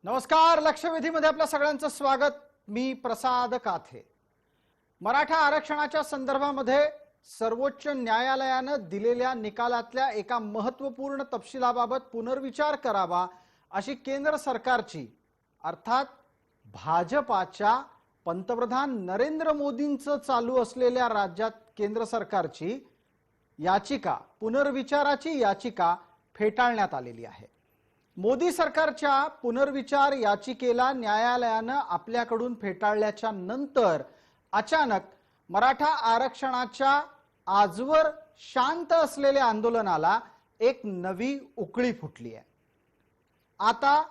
नमस्कार. लक्षवेधीमध्ये आपल्या सगळ्यांचं स्वागत. मी प्रसाद काथे. मराठा आरक्षणाच्या संदर्भामध्ये सर्वोच्च न्यायालयानं दिलेल्या निकालातल्या एका महत्त्वपूर्ण तपशिलाबाबत पुनर्विचार करावा अशी केंद्र सरकारची अर्थात भाजपाच्या पंतप्रधान नरेंद्र मोदींचं चालू असलेल्या राज्यात केंद्र सरकारची याचिका पुनर्विचाराची याचिका फेटाळण्यात आलेली आहे. मोदी सरकारच्या पुनर्विचार याचिकेला न्यायालयानं आपल्याकडून फेटाळल्याच्या नंतर अचानक मराठा आरक्षणाच्या आजवर शांत असलेल्या आंदोलनाला एक नवी उकळी फुटली आहे. आता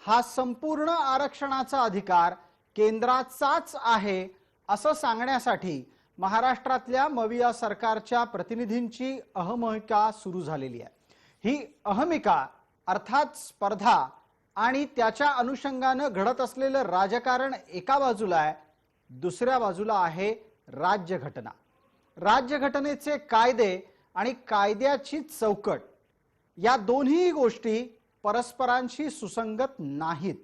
हा संपूर्ण आरक्षणाचा अधिकार केंद्राचाच आहे असं सांगण्यासाठी महाराष्ट्रातल्या मविया सरकारच्या प्रतिनिधींची अहमिका सुरू झालेली आहे. ही अहमिका अर्थात स्पर्धा आणि त्याच्या अनुषंगाने घडत असलेलं राजकारण एका बाजूला आहे, दुसऱ्या बाजूला आहे राज्यघटना. राज्यघटनेचे कायदे आणि कायद्याची चौकट या दोन्ही गोष्टी परस्परांशी सुसंगत नाहीत.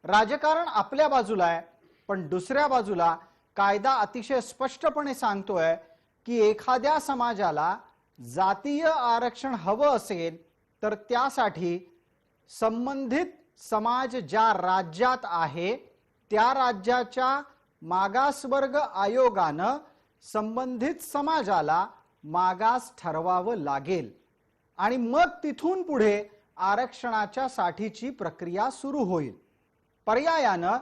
राजकारण आपल्या बाजूला आहे, पण दुसऱ्या बाजूला कायदा अतिशय स्पष्टपणे सांगतोय की एखाद्या समाजाला जातीय आरक्षण हवं असेल तर त्यासाठी संबंधित समाज ज्या राज्यात आहे त्या राज्याच्या मागासवर्ग आयोगानं संबंधित समाजाला मागास ठरवावं लागेल आणि मग तिथून पुढे आरक्षणाच्या साठीची प्रक्रिया सुरू होईल. पर्यायानं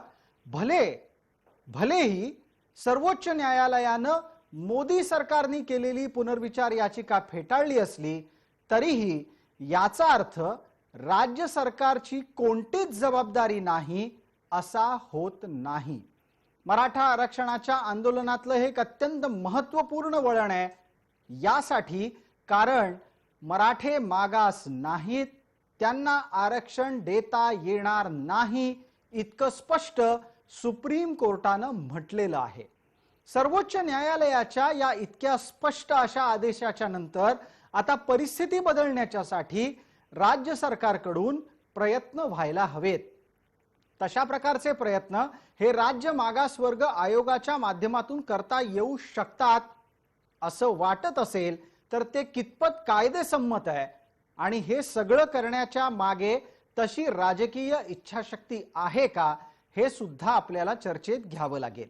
भलेही सर्वोच्च न्यायालयानं मोदी सरकारने केलेली पुनर्विचार याचिका फेटाळली असली तरीही याचा अर्थ राज्य सरकारची कोणतीच जबाबदारी नाही असा होत नाही. मराठा आरक्षणाच्या आंदोलनातलं हे एक अत्यंत महत्त्वपूर्ण वळण आहे यासाठी, कारण मराठे मागास नाहीत, त्यांना आरक्षण देता येणार नाही इतकं स्पष्ट सुप्रीम कोर्टानं म्हटलेलं आहे. सर्वोच्च न्यायालयाच्या या इतक्या स्पष्ट अशा आदेशाच्या नंतर आता परिस्थिती बदलण्यासाठी राज्य सरकारकडून प्रयत्न व्हायला हवेत. तशा प्रकारचे प्रयत्न हे राज्य मागासवर्ग आयोगाच्या माध्यमातून करता येऊ शकतात असं वाटत असेल तर ते कितपत कायदेसम्मत आहे आणि हे सगळं करण्याच्या मागे तशी राजकीय इच्छाशक्ती आहे का हे सुद्धा आपल्याला चर्चेत घ्यावं लागेल.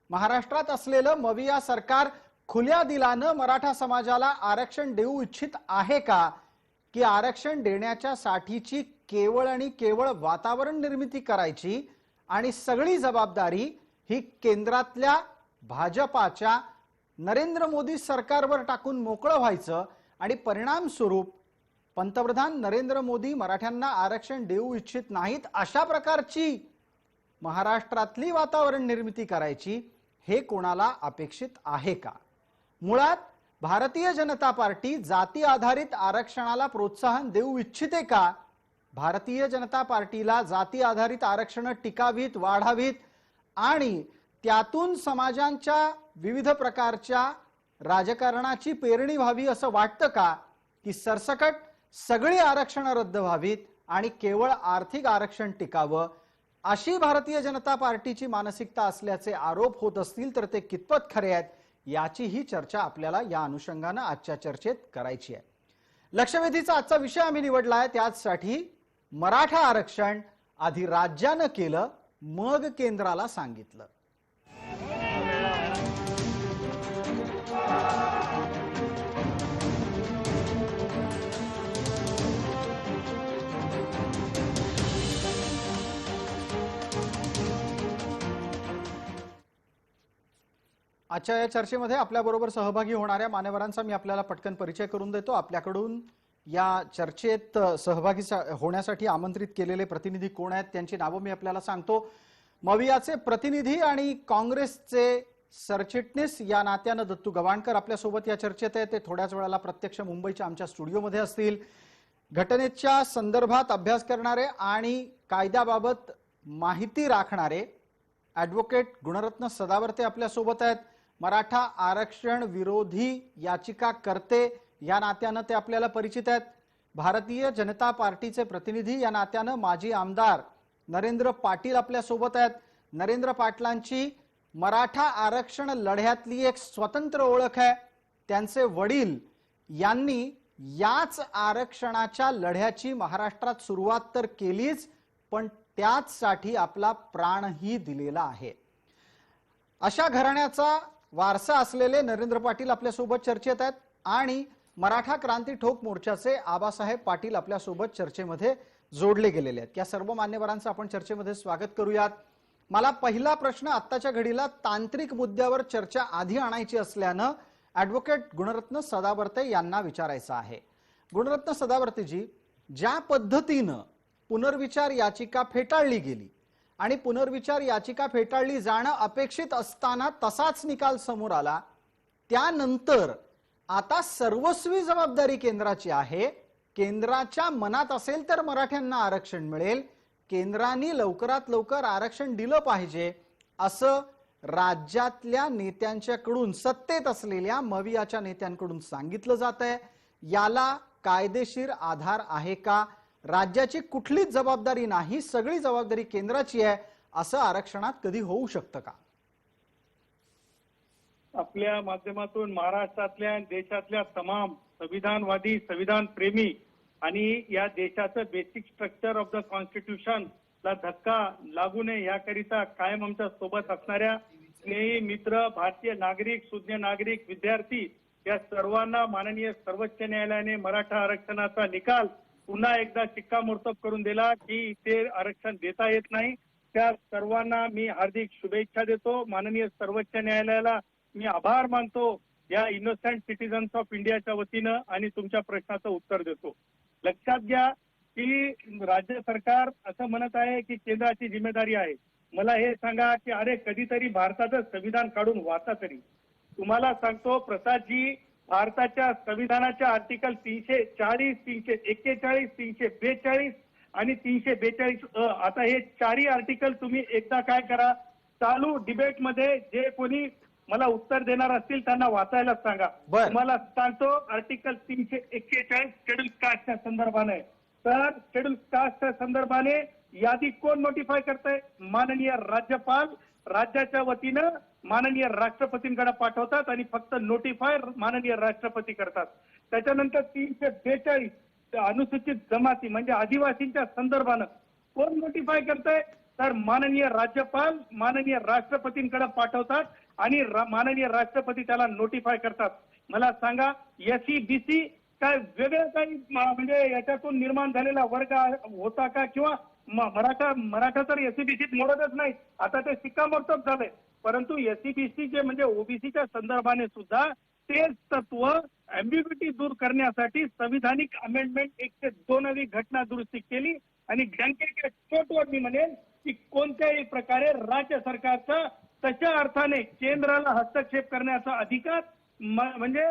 महाराष्ट्रात असलेलं मविया सरकार खुल्या दिलानं मराठा समाजाला आरक्षण देऊ इच्छित आहे का, की आरक्षण देण्याच्या साठीची केवळ आणि केवळ वातावरण निर्मिती करायची आणि सगळी जबाबदारी ही केंद्रातल्या भाजपाच्या नरेंद्र मोदी सरकारवर टाकून मोकळं व्हायचं आणि परिणाम स्वरूप पंतप्रधान नरेंद्र मोदी मराठ्यांना आरक्षण देऊ इच्छित नाहीत अशा प्रकारची महाराष्ट्रातली वातावरण निर्मिती करायची, हे कोणाला अपेक्षित आहे का? मुळात भारतीय जनता पार्टी जाती आधारित आरक्षणाला प्रोत्साहन देऊ इच्छिते का? भारतीय जनता पार्टीला जाती आधारित आरक्षण टिकावीत, वाढावीत आणि त्यातून समाजांच्या विविध प्रकारच्या राजकारणाची पेरणी व्हावी असं वाटतं का, की सरसकट सगळी आरक्षण रद्द व्हावीत आणि केवळ आर्थिक आरक्षण टिकावं अशी भारतीय जनता पार्टीची मानसिकता असल्याचे आरोप होत असतील तर ते कितपत खरे आहेत याची ही चर्चा आपल्याला या अनुषंगाने आजच्या चर्चेत करायची आहे. लक्षवेधीचा आजचा विषय आम्ही निवडला आहे त्यासाठी मराठा आरक्षण आधी राज्यानं केलं मग केंद्राला सांगितलं. आजच्या या चर्चेमध्ये आपल्याबरोबर सहभागी होणाऱ्या मान्यवरांचा मी आपल्याला पटकन परिचय करून देतो. आपल्याकडून या चर्चेत सहभागी होण्यासाठी आमंत्रित केलेले प्रतिनिधी कोण आहेत त्यांची नावं मी आपल्याला सांगतो. मवियाचे प्रतिनिधी आणि काँग्रेसचे सरचिटणीस या नात्यानं दत्तू गवाणकर आपल्यासोबत या चर्चेत आहे. ते थोड्याच वेळाला प्रत्यक्ष मुंबईच्या आमच्या स्टुडिओमध्ये असतील. घटनेच्या संदर्भात अभ्यास करणारे आणि कायद्याबाबत माहिती राखणारे ॲडव्होकेट गुणरत्न सदावर्ते आपल्यासोबत आहेत. मराठा आरक्षण विरोधी याचिकाकर्ते या नात्यानं ते आपल्याला परिचित आहेत. भारतीय जनता पार्टीचे प्रतिनिधी या नात्यानं माजी आमदार नरेंद्र पाटील आपल्या सोबत आहेत। नरेंद्र पाटलांची मराठा आरक्षण लढ्यातली एक स्वतंत्र ओळख आहे। त्यांचे वडील यांनी याच आरक्षणाच्या लढ्याची महाराष्ट्रात सुरुवात तर केलीच, पण त्याचसाठी आपला प्राणही दिलेला आहे। अशा घराण्याचा वारसा असलेले नरेंद्र पाटील आपल्या सोबत चर्चेत आहेत आणि मराठा क्रांती ठोक मोर्चाचे आबासाहेब पाटील आपल्या सोबत चर्चेमध्ये जोडले गेलेले आहेत। या सर्व मान्यवरांचं आपण चर्चेमध्ये स्वागत करूयात। मला पहिला प्रश्न आत्ताच्या घडीला तांत्रिक मुद्द्यावर चर्चा आधी आणायची असल्यानं ॲडव्होकेट गुणरत्न सदावर्ते यांना विचारायचा आहे। गुणरत्न सदावर्तेजी, ज्या पद्धतीनं पुनर्विचार याचिका फेटाळली गेली आणि पुनर्विचार याचिका फेटाळली जाणं अपेक्षित असताना तसाच निकाल समोर आला, त्यानंतर आता सर्वस्वी जबाबदारी केंद्राची आहे। केंद्राच्या मनात असेल तर मराठ्यांना आरक्षण मिळेल, केंद्राने लवकरात लवकर आरक्षण दिलं पाहिजे असं राज्यातल्या नेत्यांच्याकडून, सत्तेत असलेल्या मवियाच्या नेत्यांकडून सांगितलं जातंय। याला कायदेशीर आधार आहे का? राज्याची कुठलीच जबाबदारी नाही, सगळी जबाबदारी केंद्राची आहे, असं आरक्षणात कधी होऊ शकतं का? आपल्या माध्यमातून महाराष्ट्रातल्या देशातल्या तमाम संविधानवादी, संविधान प्रेमी आणि या देशाचं basic structure of the constitution ला धक्का लागू नये याकरिता कायम आमच्या सोबत असणाऱ्या स्नेही मित्र, भारतीय नागरिक, सुज्ञ नागरिक, विद्यार्थी या सर्वांना माननीय सर्वोच्च न्यायालयाने मराठा आरक्षणाचा निकाल पुन्हा एकदा शिक्कामोर्तब करून दिला की इथे आरक्षण देता येत नाही। त्या सर्वांना मी हार्दिक शुभेच्छा देतो। माननीय सर्वोच्च न्यायालयाला मी आभार मानतो या इनोसेंट सिटीजन्स ऑफ इंडियाच्या वतीनं आणि तुमच्या प्रश्नाचं उत्तर देतो। लक्षात घ्या की राज्य सरकार असं म्हणत आहे की केंद्राची जिम्मेदारी आहे। मला हे सांगा की अरे कधीतरी भारताचं संविधान काढून वाचा तरी। तुम्हाला सांगतो प्रसादजी, भारताच्या संविधानाच्या आर्टिकल 340, 341, 342 आणि 342 आता हे चारही आर्टिकल तुम्ही एकदा काय करा, चालू डिबेटमध्ये जे कोणी मला उत्तर देणार असतील त्यांना वाचायला सांगा। तुम्हाला सांगतो आर्टिकल 341 शेड्यूल कास्टच्या संदर्भाने, तर शेड्यूल कास्टच्या संदर्भाने यादी कोण नोटिफाय करताय? माननीय राज्यपाल राज्याच्या वतीनं माननीय राष्ट्रपतींकडे पाठवतात आणि फक्त नोटिफाय माननीय राष्ट्रपती करतात। त्याच्यानंतर 342 अनुसूचित जमाती म्हणजे आदिवासींच्या संदर्भानं कोण नोटिफाय करताय? तर माननीय राज्यपाल माननीय राष्ट्रपतींकडे पाठवतात आणि माननीय राष्ट्रपती त्याला नोटिफाय करतात। मला सांगा SC-BC काय वेगळं काही म्हणजे याच्यातून निर्माण झालेला वर्ग होता का? किंवा मराठा तर SC-BCत मोडतच नाही, आता ते शिक्कामोर्तब झालंय, परंतु SC-BC जे म्हणजे ओबीसीच्या संदर्भाने सुद्धा तेच तत्व अँबिग्युटी दूर करण्यासाठी संविधानिक अमेंडमेंट 102वी घटना दुरुस्ती केली आणि घंटेच्या चोटवर मी म्हणेन की कोणत्याही प्रकारे राज्य सरकारचा तशा अर्थाने केंद्राला हस्तक्षेप करण्याचा अधिकार म्हणजे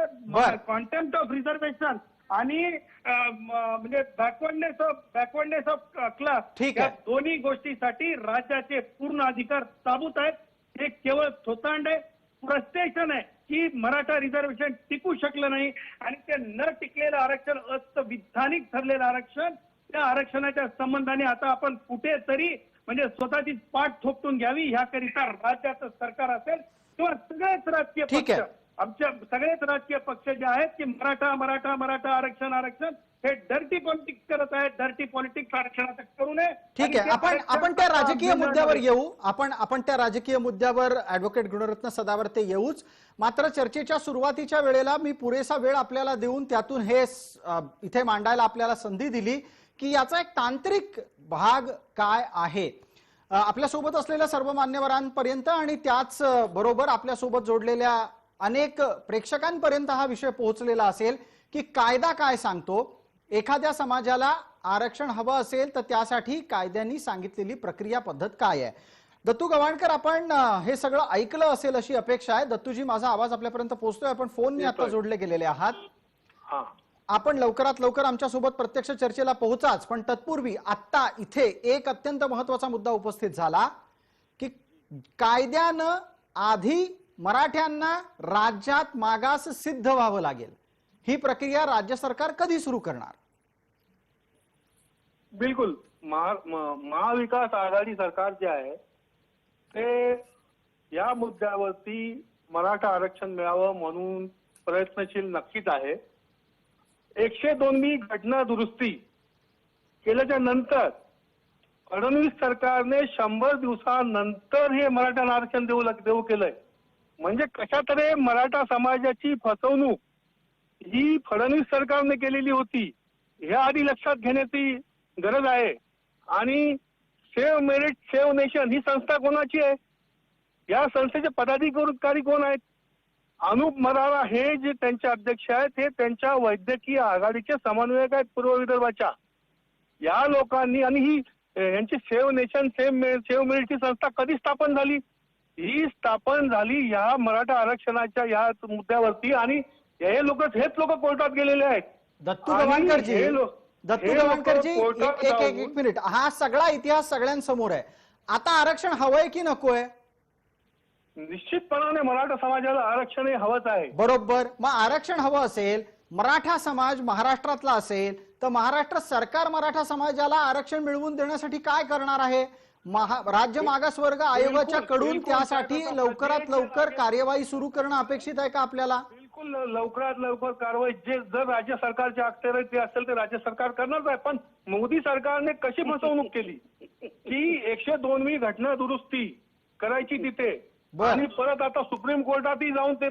कॉन्टेम्प्ट ऑफ रिझर्वेशन आणि म्हणजे बॅकवर्डनेस ऑफ क्लास या दोन्ही गोष्टीसाठी राज्याचे पूर्ण अधिकार ताबूत आहेत। हे केवळ थोतांड आहे, फ्रस्ट्रेशन आहे की मराठा रिझर्वेशन टिकू शकलं नाही आणि ते न टिकलेलं आरक्षण असंविधानिक ठरलेलं आरक्षण, त्या आरक्षणाच्या संबंधाने आता आपण कुठेतरी म्हणजे स्वतःची पाठ थोपटून घ्यावी ह्याकरिता राज्याचं सरकार असेल किंवा सगळेच राजकीय पक्ष, आमच्या सगळेच राजकीय पक्ष जे आहेत की मराठा आरक्षण हे डर्टी पॉलिटिक्स करत आहेत। डर्टी पॉलिटिक्स आरक्षणाचं करू नये। ठीक आहे, आपण त्या राजकीय मुद्द्यावर येऊ, आपण त्या राजकीय मुद्द्यावर ॲडव्होकेट गुणरत्न सदावर्ते येऊच। मात्र चर्चेच्या सुरुवातीच्या वेळेला मी पुरेसा वेळ आपल्याला देऊन त्यातून हे इथे मांडायला आपल्याला संधी दिली की याचा एक तांत्रिक भाग काय आहे। आपल्या सोबत असलेल्या सर्व मान्यवरांपर्यंत आणि त्याच बरोबर आपल्या सोबत जोडलेल्या अनेक प्रेक्षकांपर्यंत हा विषय पोहोचलेला असेल की कायदा काय सांगतो, एखाद्या समाजाला आरक्षण हवं असेल तर त्यासाठी कायद्यांनी सांगितलेली प्रक्रिया पद्धत काय आहे। दत्तू गवाणकर, आपण हे सगळं ऐकलं असेल अशी अपेक्षा आहे। दत्तूजी, माझा आवाज आपल्यापर्यंत पोहोचतोय? आपण फोनने आता जोडले गेलेले आहात। आपण लवकरात लवकर आमच्या सोबत प्रत्यक्ष चर्चेला पोहोचाच, पण तत्पूर्वी आता इथे एक अत्यंत महत्त्वाचा मुद्दा उपस्थित झाला की कायद्यानं आधी मराठ्यांना राज्यात मागास सिद्ध व्हावं लागेल। ही प्रक्रिया राज्य सरकार कधी सुरू करणार? बिलकुल महाविकास आघाडी सरकार जे आहे ते या मुद्द्यावरती मराठा आरक्षण मिळावं म्हणून प्रयत्नशील नक्कीच आहे. 102वी घटना दुरुस्ती केल्याच्या नंतर फडणवीस सरकारने 100 दिवसानंतर हे मराठा आरक्षण देऊ केलंय. म्हणजे कशातरी मराठा समाजाची फसवणूक ही फडणवीस सरकारने केलेली होती ह्या आधी लक्षात घेण्याची गरज आहे. आणि सेव्ह मेरिट सेव्ह नेशन ही संस्था कोणाची आहे? या संस्थेचे पदाधिकारी कोण आहेत? अनुप मरारा हे जे त्यांचे अध्यक्ष आहेत हे त्यांच्या वैद्यकीय आघाडीचे समन्वयक आहेत पूर्व विदर्भाच्या. या लोकांनी आणि ही यांची सेव्ह नेशन सेव्ह मेरिट ही संस्था कधी स्थापन झाली? ही स्थापन झाली या मराठा आरक्षणाच्या या मुद्द्यावरती. आणि हेच लोक कोर्टात गेलेले आहेत. दत्तू गवाणकरजी, एक मिनिट, हा सगळा इतिहास सगळ्यांसमोर आहे. आता आरक्षण हवंय की नकोय? निश्चितपणाने मराठा समाजाला आरक्षण हे हवंच आहे. बरोबर. मग आरक्षण हवं असेल, मराठा समाज महाराष्ट्रातला असेल, तर महाराष्ट्र सरकार मराठा समाजाला आरक्षण मिळवून देण्यासाठी काय करणार आहे? राज्य मागासवर्ग आयोगाच्या कडून त्यासाठी लवकरात लवकर कार्यवाही सुरू करणं अपेक्षित आहे का आपल्याला? बिलकुल लवकरात लवकर कारवाई जर राज्य सरकारचे अखत्यारीत असेल तर राज्य सरकार करणार आहे. पण मोदी सरकारने कशी फसवणूक केली की 102वी घटना दुरुस्ती करायची तिथे आणि परत आता सुप्रीम कोर्टातही जाऊन ते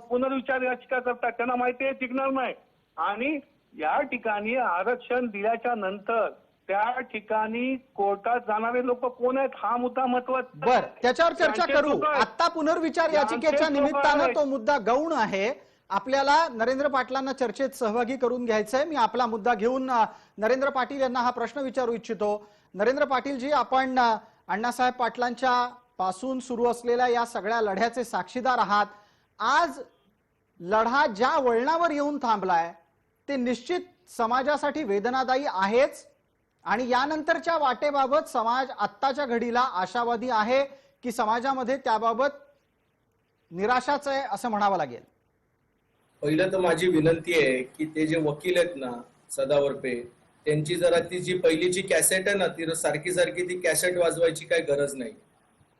पुनर्विचार याचिका करतात. त्यांना माहिती आहे टिकणार नाही. आणि या ठिकाणी आरक्षण दिल्याच्या नंतर त्या ठिकाणी कोर्टात जाणारे लोक कोण आहेत हा मुद्दा महत्वाचा. बर, त्याच्यावर चर्चा करू. आता पुनर्विचार याचिकेच्या निमित्तानं तो मुद्दा गौण आहे. आपल्याला नरेंद्र पाटलांना चर्चेत सहभागी करून घ्यायचंय. मी आपला मुद्दा घेऊन नरेंद्र पाटील यांना हा प्रश्न विचारू इच्छितो. नरेंद्र पाटीलजी, आपण अण्णासाहेब पाटलांच्या पासून सुरू असलेल्या या सगळ्या लढ्याचे साक्षीदार आहात. आज लढा ज्या वळणावर येऊन थांबलाय ते निश्चित समाजासाठी वेदनादायी आहेच. आणि यानंतरच्या वाटेबाबत समाज आत्ताच्या घडीला आशावादी आहे की समाजामध्ये त्याबाबत निराशाच आहे असं म्हणावं लागेल? पहिलं तर माझी विनंती आहे की ते जे वकील आहेत ना सदावर्पे, त्यांची जरा ती जी पहिलीची कॅसेट आहे ना ती सारखी ती कॅसेट वाजवायची काही गरज नाही.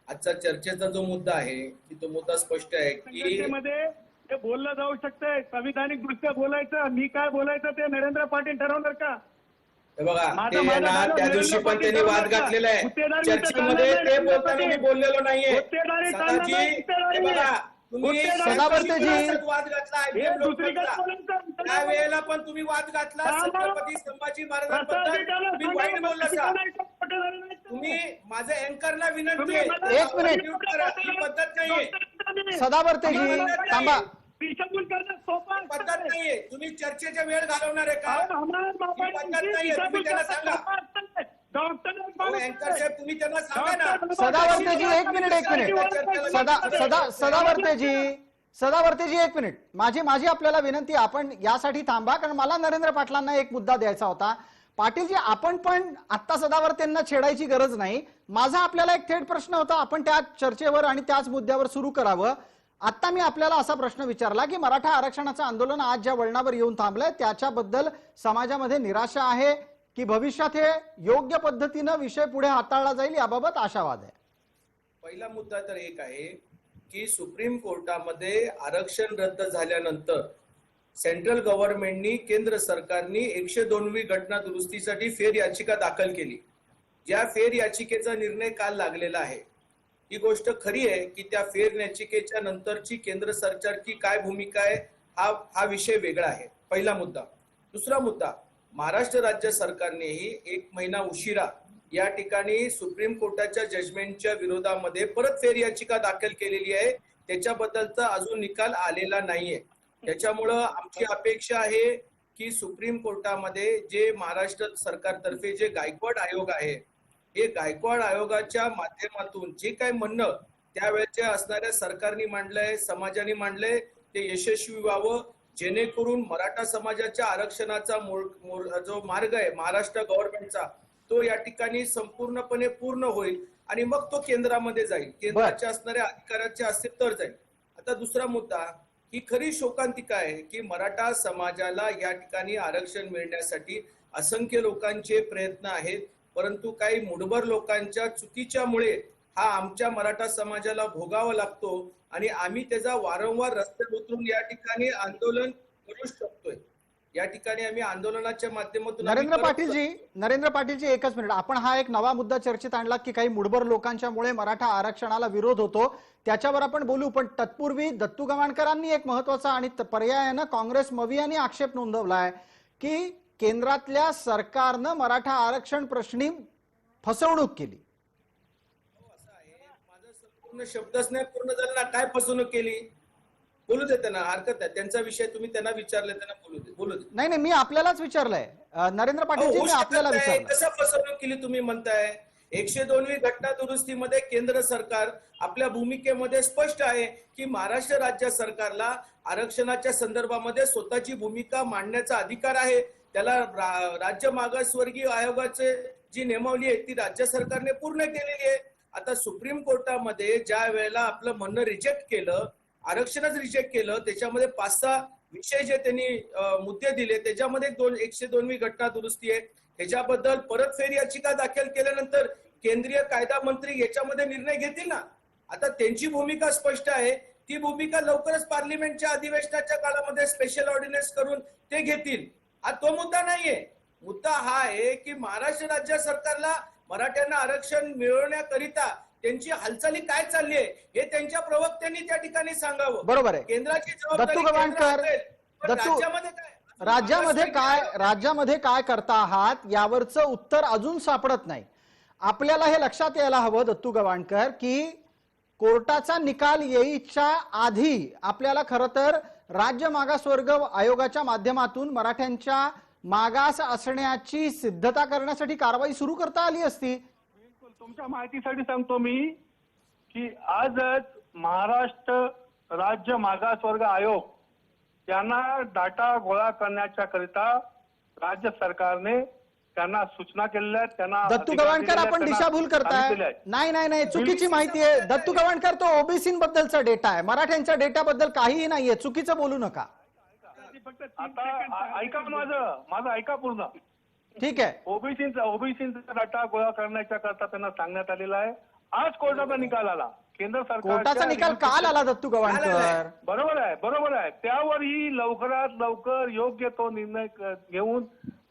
आजचा चर्चेचा जो मुद्दा आहे की तो मुद्दा स्पष्ट आहे की ते बोललं जाऊ शकतंय. संविधानिक दृष्ट्या बोलायचं, मी काय बोलायचं ते नरेंद्र पाटील ठरवणार का? हे बघा, ते ना त्या दिवशी पण त्यांनी वाद घातलेला आहे चर्चेमध्ये. ते बोलताना मी बोललेलो नाहीये. तुम्ही वाद घातला त्या वेळेला पण तुम्ही वाद घातला छत्रपती संभाजी महाराजांबद्दल तुम्ही वाईट बोलला. तुम्ही माझ्या अँकरला विनंती आहे, एक मिनिट, ही पद्धत नाहीये. सदावर्तेजी थांबा. पद्धत नाहीये. तुम्ही चर्चेचा वेळ घालवणार आहे का? पद्धत नाहीये. तुम्ही त्यांना सांगा. अँकर साहेब तुम्ही त्यांना सांगा ना. सदावर्तेजी एक मिनिट सदावर्तेजी एक मिनिट. माझी आपल्याला विनंती, आपण यासाठी थांबा कारण मला नरेंद्र पाटलांना एक मुद्दा द्यायचा होता. पाटीलजी, आपण पण आता सदावर्तेंना छेडायची गरज नाही. माझा आपल्याला एक थेट प्रश्न होता, आपण त्या चर्चेवर आणि त्याच मुद्द्यावर सुरू करावं. आता मी आपल्याला असा प्रश्न विचारला की मराठा आरक्षणाचं आंदोलन आज ज्या वळणावर येऊन थांबलंय त्याच्याबद्दल समाजामध्ये निराशा आहे की भविष्यात हे योग्य पद्धतीनं विषय पुढे हाताळला जाईल याबाबत आशावाद आहे? पहिला मुद्दा तर एक आहे की सुप्रीम कोर्टामध्ये आरक्षण रद्द झाल्यानंतर सेंट्रल गव्हर्नमेंटनी केंद्र सरकारनी 102वी घटना दुरुस्तीसाठी फेर याचिका दाखल केली. ज्या फेर याचिकेचा निर्णय काल लागलेला आहे. ही गोष्ट खरी आहे की त्या फेर याचिकेच्या नंतरची केंद्र सरकारची काय भूमिका आहे हा विषय वेगळा आहे. पहिला मुद्दा. दुसरा मुद्दा, महाराष्ट्र राज्य सरकारनेही 1 महिना उशिरा या ठिकाणी सुप्रीम कोर्टाच्या जजमेंटच्या विरोधामध्ये परत फेर याचिका दाखल केलेली आहे. त्याच्याबद्दलचा अजून निकाल आलेला नाहीये. त्याच्यामुळं आमची अपेक्षा आहे की सुप्रीम कोर्टामध्ये जे महाराष्ट्र सरकारतर्फे जे गायकवाड आयोग आहे, हे गायकवाड आयोगाच्या माध्यमातून जे काही म्हणणं त्यावेळेच्या असणाऱ्या सरकारने मांडलंय, समाजाने मांडलंय, ते यशस्वी व्हावं, जेणेकरून मराठा समाजाच्या आरक्षणाचा जो मार्ग आहे महाराष्ट्र गव्हर्नमेंटचा तो या ठिकाणी संपूर्णपणे पूर्ण होईल आणि मग तो केंद्रामध्ये जाईल, केंद्राच्या असणाऱ्या अधिकाराच्या असेल तर जाईल. आता दुसरा मुद्दा, ही खरी शोकांतिका आहे की मराठा समाजाला या ठिकाणी आरक्षण मिळण्यासाठी असंख्य लोकांचे प्रयत्न आहेत. परंतु काही मुठभर लोकांच्या चुकीच्यामुळे हा आमच्या मराठा समाजाला भोगावा लागतो आणि आम्ही त्याचा वारंवार रस्त्यावर उतरून या ठिकाणी आंदोलन करू शकतोय. या ठिकाणी आम्ही आंदोलनाच्या माध्यमातून नरेंद्र पाटीलजी एकच मिनिट, आपण हा एक नवा मुद्दा चर्चेत आणला की काही मुठभर लोकांच्यामुळे मराठा आरक्षणाला विरोध होतो, त्याच्यावर आपण बोलू. पण तत्पूर्वी दत्तू गवाणकरांनी एक महत्वाचा आणि पर्यायानं काँग्रेस मवियानी आक्षेप नोंदवलाय की केंद्रातल्या सरकारनं मराठा आरक्षण प्रश्नी फसवणूक केली. माझा संपूर्ण शब्दच नाही पूर्ण झाला ना. काय फसवणूक केली? बोलू दे त्यांना, हरकत आहे. त्यांचा विषय तुम्ही त्यांना विचारले, त्यांना बोलू दे. नाही मी आपल्यालाच विचारलंय नरेंद्र पाटीलजी, मी आपल्याला विचारलं. कसं फसवणूक केली तुम्ही म्हणताय? 102वी घटना दुरुस्तीमध्ये केंद्र सरकार आपल्या भूमिकेमध्ये स्पष्ट आहे की महाराष्ट्र राज्य सरकारला आरक्षणाच्या संदर्भामध्ये स्वतःची भूमिका मांडण्याचा अधिकार आहे. त्याला राज्य मागासवर्गीय आयोगाचे जी नियमावली आहे ती राज्य सरकारने पूर्ण केलेली आहे. आता सुप्रीम कोर्टामध्ये ज्या वेळेला आपलं म्हणणं रिजेक्ट केलं, आरक्षणच रिजेक्ट केलं, त्याच्यामध्ये 5-6 विषय जे त्यांनी मुद्दे दिले, त्याच्यामध्ये 102वी घटना दुरुस्ती आहे. ह्याच्याबद्दल परतफेर याचिका दाखल केल्यानंतर केंद्रीय कायदा मंत्री याच्यामध्ये निर्णय घेतील ना. आता त्यांची भूमिका स्पष्ट आहे. ती भूमिका लवकरच पार्लिमेंटच्या अधिवेशनाच्या काळामध्ये स्पेशल ऑर्डिनन्स करून ते घेतील. हा तो मुद्दा नाहीये. मुद्दा हा आहे की महाराष्ट्र राज्य सरकारला मराठ्यांना आरक्षण मिळवण्याकरिता त्यांची हालचाली काय चालली आहे हे त्यांच्या प्रवक्त्यांनी त्या ठिकाणी सांगावं. बरोबर आहे. केंद्राची दत्तू गवाणकर, राज्यामध्ये काय करता आहात यावरचं उत्तर अजून सापडत नाही. आपल्याला हे लक्षात यायला हवं दत्तू गवाणकर की कोर्टाचा निकाल येईच्या आधी आपल्याला खरं तर राज्य मागासवर्ग आयोगाच्या माध्यमातून मराठ्यांच्या मागास असण्याची सिद्धता करण्यासाठी कारवाई सुरू करता आली असती. बिलकुल. तुमच्या माहितीसाठी सांगतो मी की आजच महाराष्ट्र राज्य मागासवर्ग आयोग यांना डाटा गोळा करण्याच्या करिता राज्य सरकारने त्यांना सूचना केलेल्या आहेत. त्यांना दत्तू गवाणकर आपण दिशाभूल करताय. नाही चुकीची माहिती आहे दत्तू गवाणकर. तो ओबीसीबद्दलचा डेटा आहे, मराठ्यांच्या डेटाबद्दल काहीही नाहीये. चुकीचं बोलू नका. आता ऐका माझं ऐका पूर्ण. ठीक आहे. ओबीसीचा डाटा गोळा करण्याच्या करता त्यांना सांगण्यात आलेला आहे. आज कोर्टाचा निकाल आला. केंद्र सरकार कोर्टाचा निकाल काल आला दत्तू गवाणकर. बरोबर आहे. त्यावरही लवकरात लवकर योग्य तो निर्णय घेऊन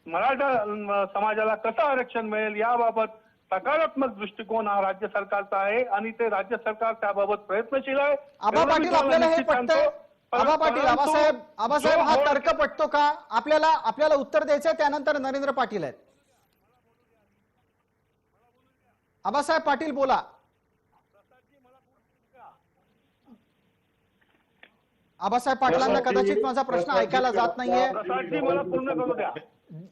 मराठा समाजाला कसं आरक्षण मिळेल याबाबत सकारात्मक दृष्टिकोन हा राज्य सरकारचा आहे आणि ते राज्य सरकार त्याबाबत प्रयत्नशील आहे. आबा पाटील, आपल्याला हे पटतंय? आबा पाटील, आबासाहेब हा तर्क पटतो का आपल्याला उत्तर द्यायचंय. त्यानंतर नरेंद्र पाटील आहेत. आबासाहेब पाटील बोला. आबासाहेब पाटलांना कदाचित माझा प्रश्न ऐकायला जात नाहीये.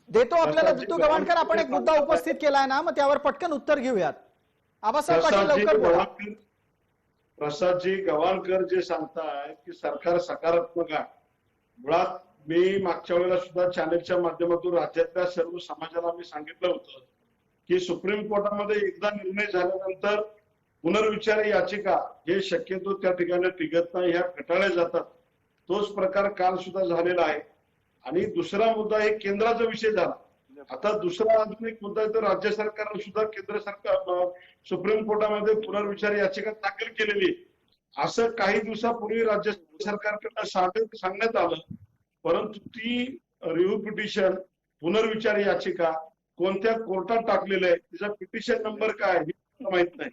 देतो आपल्याला दत्तू गवाणकर. आपण एक मुद्दा उपस्थित केलाय ना, मग त्यावर पटकन उत्तर घेऊयात. आबासाहेब पाटील लवकर बोला. प्रसादजी गवाणकर जे सांगताय की सरकार सकारात्मक आहे, मुळात मी मागच्या वेळेला सुद्धा चॅनेलच्या माध्यमातून राज्यातल्या सर्व समाजाला मी सांगितलं होतं की सुप्रीम कोर्टामध्ये एकदा निर्णय झाल्यानंतर पुनर्विचार याचिका हे शक्यतो त्या ठिकाणी टिकत नाही, ह्या फेटाळल्या जातात. तोच प्रकार काल सुद्धा झालेला आहे. आणि दुसरा मुद्दा हे केंद्राचा विषय झाला. आता दुसरा आधुनिक मुद्दा तर राज्य सरकारने सुद्धा केंद्र सरकार सुप्रीम कोर्टामध्ये पुनर्विचार याचिका दाखल केलेली. असं काही दिवसापूर्वी राज्य सरकारकडनं सांगण्यात आलं, परंतु ती रिव्ह्यू पिटिशन पुनर्विचार याचिका कोणत्या कोर्टात टाकलेलं आहे, तिचा पिटिशन नंबर काय हे माहित नाही.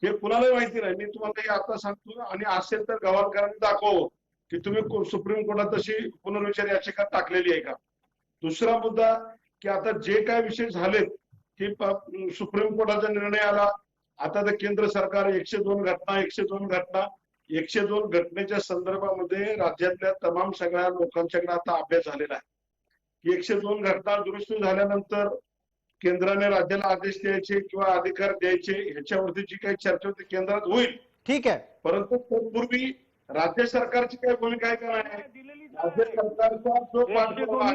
हे कुणालाही माहिती नाही. मी तुम्हाला हे आता सांगतो. आणि असेल तर गवाणकरांनी दाखवावं की तुम्ही सुप्रीम कोर्टात तशी पुनर्विचार याचिका टाकलेली आहे का. दुसरा मुद्दा की आता जे काय विषय झालेत की सुप्रीम कोर्टाचा निर्णय आला. आता तर केंद्र सरकार 102 घटनेच्या संदर्भामध्ये राज्यातल्या तमाम सगळ्या लोकांच्याकडे आता अभ्यास झालेला आहे की 102 घटना दुरुस्ती झाल्यानंतर केंद्राने राज्याला आदेश द्यायचे किंवा अधिकार द्यायचे ह्याच्यावरती जी काही चर्चा होती केंद्रात होईल. ठीक आहे. परंतु तत्पूर्वी राज्य सरकारची काय भूमिका आहे का नाही, राज्य सरकारचा जो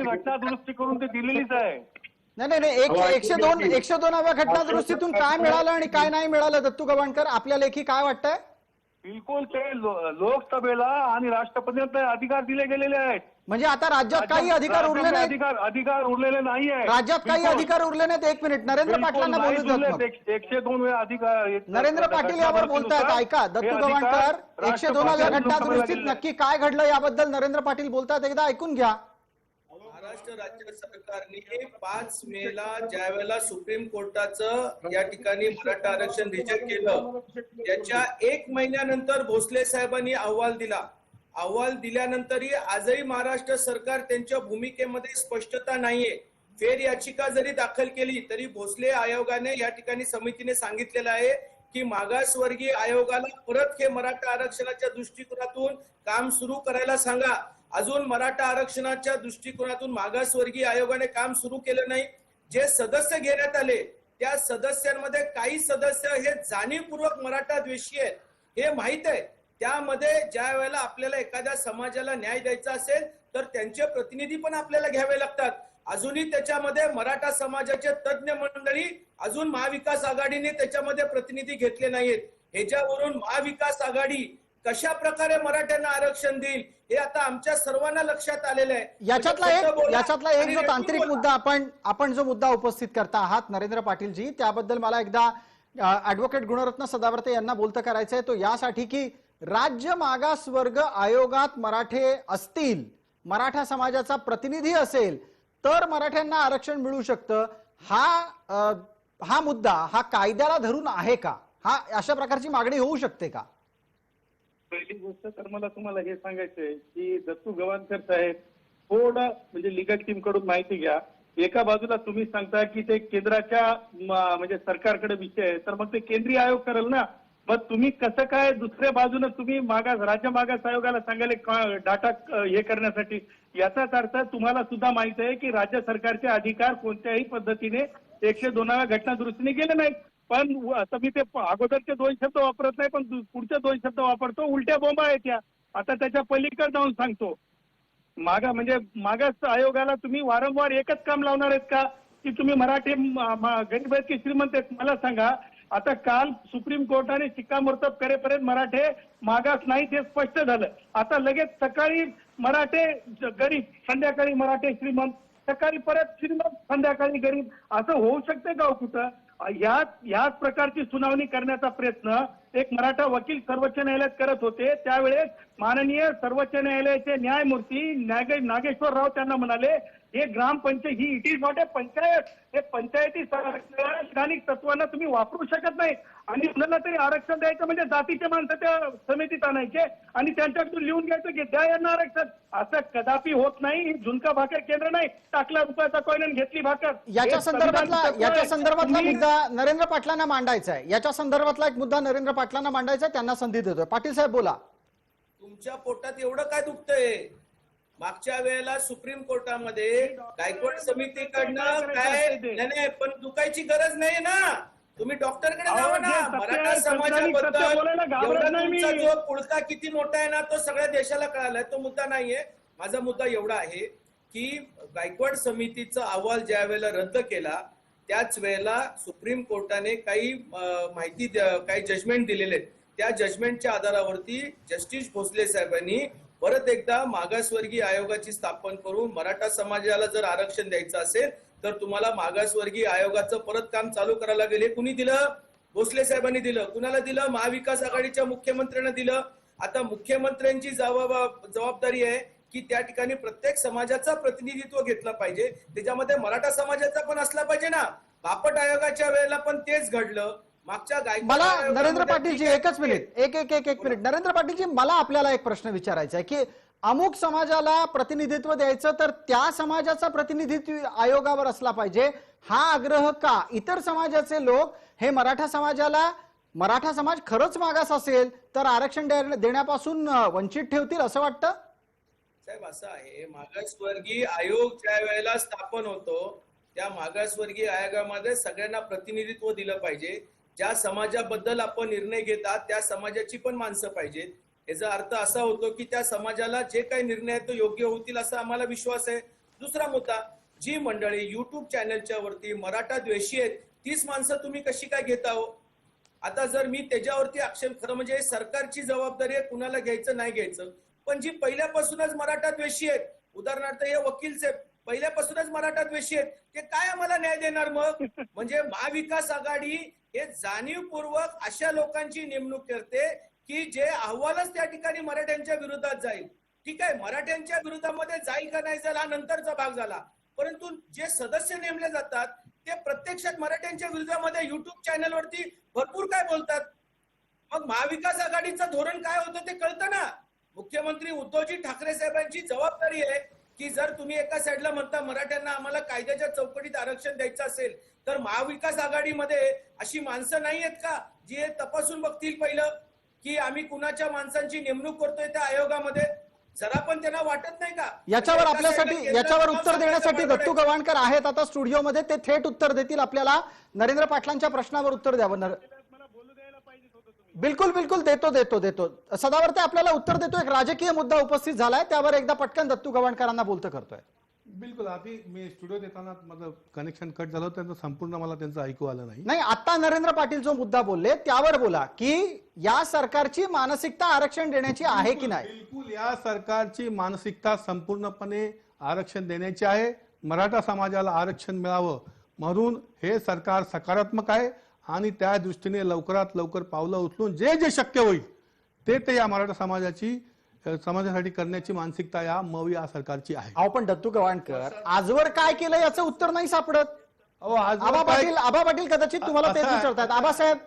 घटना दुरुस्ती करून ते दिलेलीच आहे. नाही 102व्या घटना दुरुस्तीतून काय मिळालं आणि काय नाही मिळालं दत्तू गवाणकर आपल्या लेखी काय वाटतंय? बिलकुल ते लोकसभेला आणि राष्ट्रपतींना अधिकार दिले गेलेले आहेत. म्हणजे आता राज्यात काही अधिकार उरले नाहीत. अधिकार उरलेले नाही आहे. राज्यात काही अधिकार उरले नाहीत. एक मिनिट, नरेंद्र पाटलांना बोलू देत मग. 102 वेळा अधिकार नरेंद्र पाटील यावर बोलतायत. ऐका, दत्तू गवाणकर, 102व्या घटना दुरुस्तीत नक्की काय घडलं याबद्दल नरेंद्र पाटील बोलतात, एकदा ऐकून घ्या. महाराष्ट्र राज्य सरकारने 5 मेला ज्या वेळेला सुप्रीम कोर्टाचं या ठिकाणी मराठा आरक्षण रिजेक्ट केलं, त्याच्या 1 महिन्यानंतर भोसले साहेबांनी अहवाल दिला. अहवाल दिल्यानंतरही आजही महाराष्ट्र सरकार त्यांच्या भूमिकेमध्ये स्पष्टता नाहीये. फेर याचिका जरी दाखल केली तरी भोसले आयोगाने या ठिकाणी समितीने सांगितलेलं आहे की मागासवर्गीय आयोगाला परत हे मराठा आरक्षणाच्या दृष्टिकोनातून काम सुरू करायला सांगा. अजून मराठा आरक्षणाच्या दृष्टिकोनातून मागासवर्गीय आयोगाने काम सुरू केलं नाही. जे सदस्य घेण्यात आले त्या सदस्यांमध्ये काही सदस्य हे जाणीवपूर्वक मराठा द्वेषी आहेत हे माहित आहे. त्यामध्ये ज्या वेळेला आपल्याला एखाद्या समाजाला न्याय द्यायचा असेल तर त्यांचे प्रतिनिधी पण आपल्याला घ्यावे लागतात. अजूनही त्याच्यामध्ये मराठा समाजाचे तज्ञ मंडळी अजून महाविकास आघाडीने त्याच्यामध्ये प्रतिनिधी घेतले नाहीत. ह्याच्यावरून महाविकास आघाडी कशा प्रकारे मराठ्यांना आरक्षण देईल हे आता आमच्या सर्वांना लक्षात आलेलं आहे. याच्यातला एक जो तांत्रिक मुद्दा आपण जो मुद्दा उपस्थित करता आहात नरेंद्र पाटीलजी, त्याबद्दल मला एकदा ऍडव्होकेट गुणरत्न सदावर्ते यांना बोलतं करायचंय. तो यासाठी की राज्य मागासवर्ग आयोगात मराठे असतील, मराठा समाजाचा प्रतिनिधी असेल तर मराठ्यांना आरक्षण मिळू शकतं. हा मुद्दा हा कायद्याला धरून आहे का? हा अशा प्रकारची मागणी होऊ शकते का? पहिली गोष्ट तर मला तुम्हाला हे सांगायचंय की दत्तू गवाणकर साहेब थोडं म्हणजे लिगल टीम कडून माहिती घ्या. एका बाजूला तुम्ही सांगता की ते केंद्राच्या म्हणजे सरकारकडे विषय आहे तर मग ते केंद्रीय आयोग करेल ना. मग तुम्ही कसं काय दुसऱ्या बाजूने तुम्ही राज्य मागास आयोगाला सांगायला डाटा हे करण्यासाठी? याचाच अर्थ तुम्हाला सुद्धा माहित आहे की राज्य सरकारचे अधिकार कोणत्याही पद्धतीने 102व्या घटना दुरुस्तीने गेले नाहीत. पण आता मी ते अगोदरचे 2 शब्द वापरत नाही पण पुढचे 2 शब्द वापरतो. उलट्या बोंबा आहेत त्या. आता त्याच्या पलीकडे जाऊन सांगतो, मागास आयोगाला तुम्ही वारंवार एकच काम लावणार आहेत का की तुम्ही मराठी गरीब आहेत की श्रीमंत आहेत? मला सांगा. आता काल सुप्रीम कोर्टाने शिक्कामोर्तब करेपर्यंत मराठे मागास नाहीत हे स्पष्ट झालं. आता लगेच सकाळी मराठे गरीब, संध्याकाळी मराठे श्रीमंत, सकाळी परत श्रीमंत, संध्याकाळी गरीब, असं होऊ शकते का कुठं? याच प्रकारची सुनावणी करण्याचा प्रयत्न एक मराठा वकील सर्वोच्च न्यायालयात करत होते. त्यावेळेस माननीय सर्वोच्च न्यायालयाचे न्यायमूर्ती नागेश्वर राव त्यांना म्हणाले हे ग्रामपंचायत ही it is not a panchayat, हे पंचायती स्थानिक तत्वांना तुम्ही वापरू शकत नाही. आणि कुणाला तरी आरक्षण द्यायचं म्हणजे जातीचे माणसं त्या समितीत आणायचे आणि त्यांच्याकडून लिहून घ्यायचं की द्या यांना आरक्षण. असं कदापि होत नाही. झुणका भाकर केंद्र नाही, टाकला रुपयाचा कॉइन आणि घेतली भाकर. याच्या संदर्भातला मुद्दा नरेंद्र पाटलांना मांडायचा आहे. याच्या संदर्भातला एक मुद्दा नरेंद्र पाटलांना मांडायचा आहे, त्यांना संधी देतोय. पाटील साहेब बोला. तुमच्या पोटात एवढं काय दुखतंय? मागच्या वेळेला सुप्रीम कोर्टामध्ये गायकवाड समितीकडनं काय नाही पण दुखायची गरज नाही ना. तुम्ही डॉक्टरकडे जावा ना. मराठा समाजाबद्दल एवढा तुमचा जो पुळका किती मोठा आहे ना तो सगळ्या देशाला कळालाय. तो मुद्दा नाहीये. माझा मुद्दा एवढा आहे की गायकवाड समितीचा अहवाल ज्या वेळेला रद्द केला त्याच वेळेला सुप्रीम कोर्टाने काही माहिती काही जजमेंट दिलेले आहेत. त्या जजमेंटच्या आधारावरती जस्टिस भोसले साहेबांनी परत एकदा मागासवर्गीय आयोगाची स्थापन करून मराठा समाजाला जर आरक्षण द्यायचं असेल तर तुम्हाला मागासवर्गीय आयोगाचं परत काम चालू करायला लागेल. हे कुणी दिलं? भोसले साहेबांनी दिलं. कुणाला दिलं? महाविकास आघाडीच्या मुख्यमंत्र्यांना दिलं. आता मुख्यमंत्र्यांची जबाबदारी आहे की त्या ठिकाणी प्रत्येक समाजाचा प्रतिनिधित्व घेतलं पाहिजे. त्याच्यामध्ये मराठा समाजाचा पण असला पाहिजे ना. बापट आयोगाच्या वेळेला पण तेच घडलं. मला नरेंद्र पाटीलजी एकच मिनिट एक मिनिट नरेंद्र पाटीलजी, मला आपल्याला एक प्रश्न विचारायचा आहे की अमुक समाजाला प्रतिनिधित्व द्यायचं तर त्या समाजाचा प्रतिनिधित्व आयोगावर असला पाहिजे हा आग्रह का? इतर समाजाचे लोक हे मराठा समाज खरंच मागास असेल तर आरक्षण देण्यापासून वंचित ठेवतील असं वाटतं? साहेब असं आहे, मागासवर्गीय आयोग ज्या वेळेला स्थापन होतो त्या मागासवर्गीय आयोगामध्ये सगळ्यांना प्रतिनिधित्व दिलं पाहिजे. ज्या समाजाबद्दल आपण निर्णय घेतात त्या समाजाची पण माणसं पाहिजेत. याचा अर्थ असा होतो की त्या समाजाला जे काही निर्णय आहेत तो योग्य होतील असा आम्हाला विश्वास आहे. दुसरा मुद्दा, जी मंडळी युट्यूब चॅनलच्या वरती मराठा द्वेषी आहेत तीच माणसं तुम्ही कशी काय घेता हो? आता जर मी त्याच्यावरती आक्षेप, खरं म्हणजे सरकारची जबाबदारी आहे कुणाला घ्यायचं नाही घ्यायचं, पण जी पहिल्यापासूनच मराठा द्वेषी आहेत, उदाहरणार्थ हे वकीलचे पहिल्यापासूनच मराठा द्वेषी आहेत, ते काय आम्हाला न्याय देणार मग? म्हणजे महाविकास आघाडी हे जाणीवपूर्वक अशा लोकांची नेमणूक करते की जे अहवालच त्या ठिकाणी मराठ्यांच्या विरोधात जाईल. ठीक आहे, मराठ्यांच्या विरोधामध्ये जाईल का नाही जाईल हा नंतरचा भाग झाला, परंतु जे सदस्य नेमले जातात ते प्रत्यक्षात मराठ्यांच्या विरोधामध्ये युट्यूब चॅनलवरती भरपूर काय बोलतात. मग महाविकास आघाडीचं धोरण काय होतं ते कळतं ना. मुख्यमंत्री उद्धवजी ठाकरे साहेबांची जबाबदारी आहे की जर तुम्ही एका साईडला म्हणता मराठ्यांना आम्हाला कायद्याच्या चौकटीत आरक्षण द्यायचं असेल, तर महाविकास आघाडीमध्ये अशी माणसं नाही आहेत का जी हे तपासून बघतील पहिलं की आम्ही कुणाच्या माणसांची नेमणूक करतोय त्या आयोगामध्ये? जरा पण त्यांना वाटत नाही का? याच्यावर आपल्यासाठी याच्यावर उत्तर देण्यासाठी दत्तू गवाणकर आहेत आता स्टुडिओमध्ये, ते थेट उत्तर देतील आपल्याला. नरेंद्र पाटलांच्या प्रश्नावर उत्तर द्यावं. मला बोलू द्यायला पाहिजे होतं तुम्ही. बिलकुल बिलकुल देतो. सदावर्ते आपल्याला उत्तर देतो. एक राजकीय मुद्दा उपस्थित झालाय, त्यावर एकदा पटकन दत्तू गवाणकरांना बोलतं करतोय. बिलकुल. आधी मी स्टुडिओत येताना माझं कनेक्शन कट झालं होतं, संपूर्ण मला त्यांचं ऐकू आलं नाही. नाही, आता नरेंद्र पाटील जो मुद्दा बोलले त्यावर बोला की या सरकारची मानसिकता आरक्षण देण्याची आहे की नाही. बिलकुल, या सरकारची मानसिकता संपूर्णपणे आरक्षण देण्याची आहे. मराठा समाजाला आरक्षण मिळावं म्हणून हे सरकार सकारात्मक आहे आणि त्या दृष्टीने लवकरात लवकर पावलं उचलून जे जे शक्य होईल ते या मराठा समाजासाठी करण्याची मानसिकता या या सरकारची आहे. अहो पण दत्तू गवाणकर आजवर काय केलं याचं उत्तर नाही सापडत. आबा पाटील कदाचित तुम्हाला तेच विचारतात. आबासाहेब,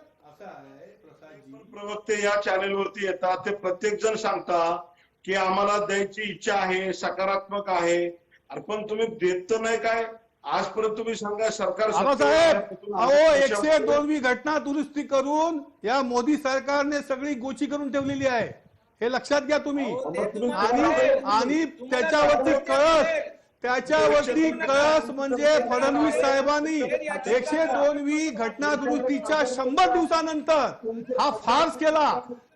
प्रवक्ते या चॅनेलवरती येतात, ते प्रत्येक जण सांगतात की आम्हाला द्यायची इच्छा आहे, सकारात्मक आहे. अरे पण तुम्ही देत तर नाही काय? आजपर्यंत तुम्ही सांगा सरकार. आबासाहेब, अहो 102वी घटना दुरुस्ती करून या मोदी सरकारने सगळी गोची करून ठेवलेली आहे, हे लक्षात घ्या तुम्ही. आणि त्याच्यावरती कळस म्हणजे फडणवीस साहेबांनी 102वी घटना दुरुस्तीच्या 100 दिवसानंतर हा फार्स केला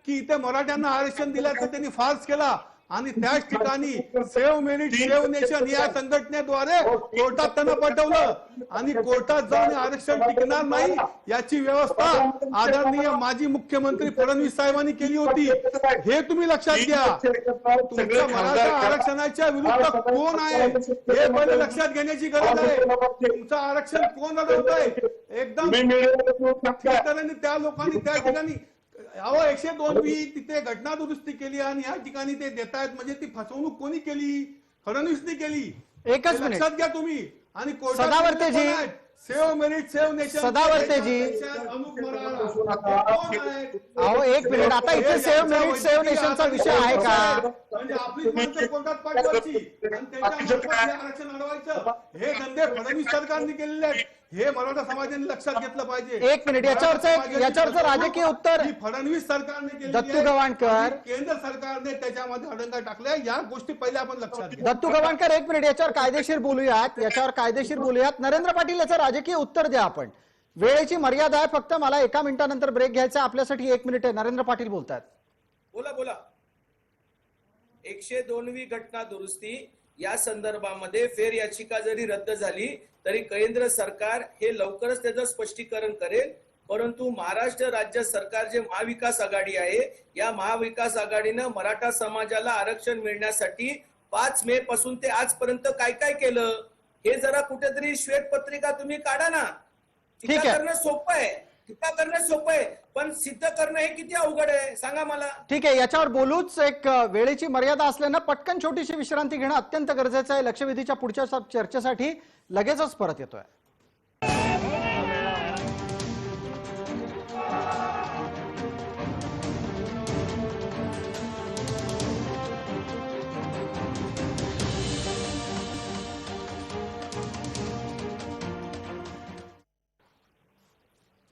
की इथे मराठ्यांना आरक्षण दिल्याचं त्यांनी फार्स केला आणि त्याच ठिकाणी सेव्ह मेरिट सेव्ह नेशन या संघटनेद्वारे कोर्टात त्यांना पाठवलं आणि कोर्टात जाऊन आरक्षण टिकणार नाही याची व्यवस्था आदरणीय माजी मुख्यमंत्री फडणवीस साहेबांनी केली होती. हे तुम्ही लक्षात घ्या. तुमच्या मराठा आरक्षणाच्या विरुद्ध कोण आहे हे पहिले लक्षात घेण्याची गरज आहे. तुमचं आरक्षण कोण अडवतंय? एकदम त्या लोकांनी त्या ठिकाणी 102वी तिथे घटना दुरुस्ती केली आणि या ठिकाणी ते देत आहेत, म्हणजे ती फसवणूक कोणी केली? फडणवीसनी केली. एकच मिनिट लक्षात घ्या तुम्ही. आणि सदावर्तेजी, सेव्ह मेरिट सेव्ह नेशन, सदावर्तेजी, अहो एक मिनिट, आता इथे सेव्ह मेरिट सेव्ह नेशनचा विषय आहे का? म्हणजे आपली माणसं कोर्टात पाठवायची आणि त्याच्या आरक्षण अडवायचं, हे धंदे फडणवीस सरकारने केलेले आहेत. हे मराठा समाजाने लक्षात घेतलं पाहिजे. एक मिनिट, याच्यावरचं राजकीय उत्तर फडणवीस सरकारने केली. दत्तू गवाणकर, केंद्र सरकारने त्याच्यामध्ये अडंगा टाकल्या. या गोष्टी पहिले आपण लक्षात घेऊ. दत्तू गवाणकर एक मिनिट, याच्यावर कायदेशीर बोलूयात. नरेंद्र पाटील याचं राजकीय उत्तर द्या. आपण वेळेची मर्यादा आहे, फक्त मला 1 मिनिटानंतर ब्रेक घ्यायचा. आपल्यासाठी 1 मिनिट आहे. नरेंद्र पाटील बोलतात. बोला. 102वी घटना दुरुस्ती या संदर्भामध्ये फेर याचिका जरी रद्द झाली तरी केंद्र सरकार हे लवकरच त्याचं स्पष्टीकरण करेल. परंतु महाराष्ट्र राज्य सरकार जे महाविकास आघाडी आहे, या महाविकास आघाडीनं मराठा समाजाला आरक्षण मिळण्यासाठी 5 मे पासून ते आजपर्यंत काय काय केलं हे जरा कुठेतरी श्वेतपत्रिका तुम्ही काढा ना. टीका करणं सोपं आहे, पण सिद्ध करणं हे किती अवघड आहे सांगा मला. ठीक आहे, याच्यावर बोलूच. एक वेळेची मर्यादा असल्यानं पटकन छोटीशी विश्रांती घेणं अत्यंत गरजेचं आहे. लक्षवेधीच्या पुढच्या चर्चेसाठी लगेचच परत येतोय.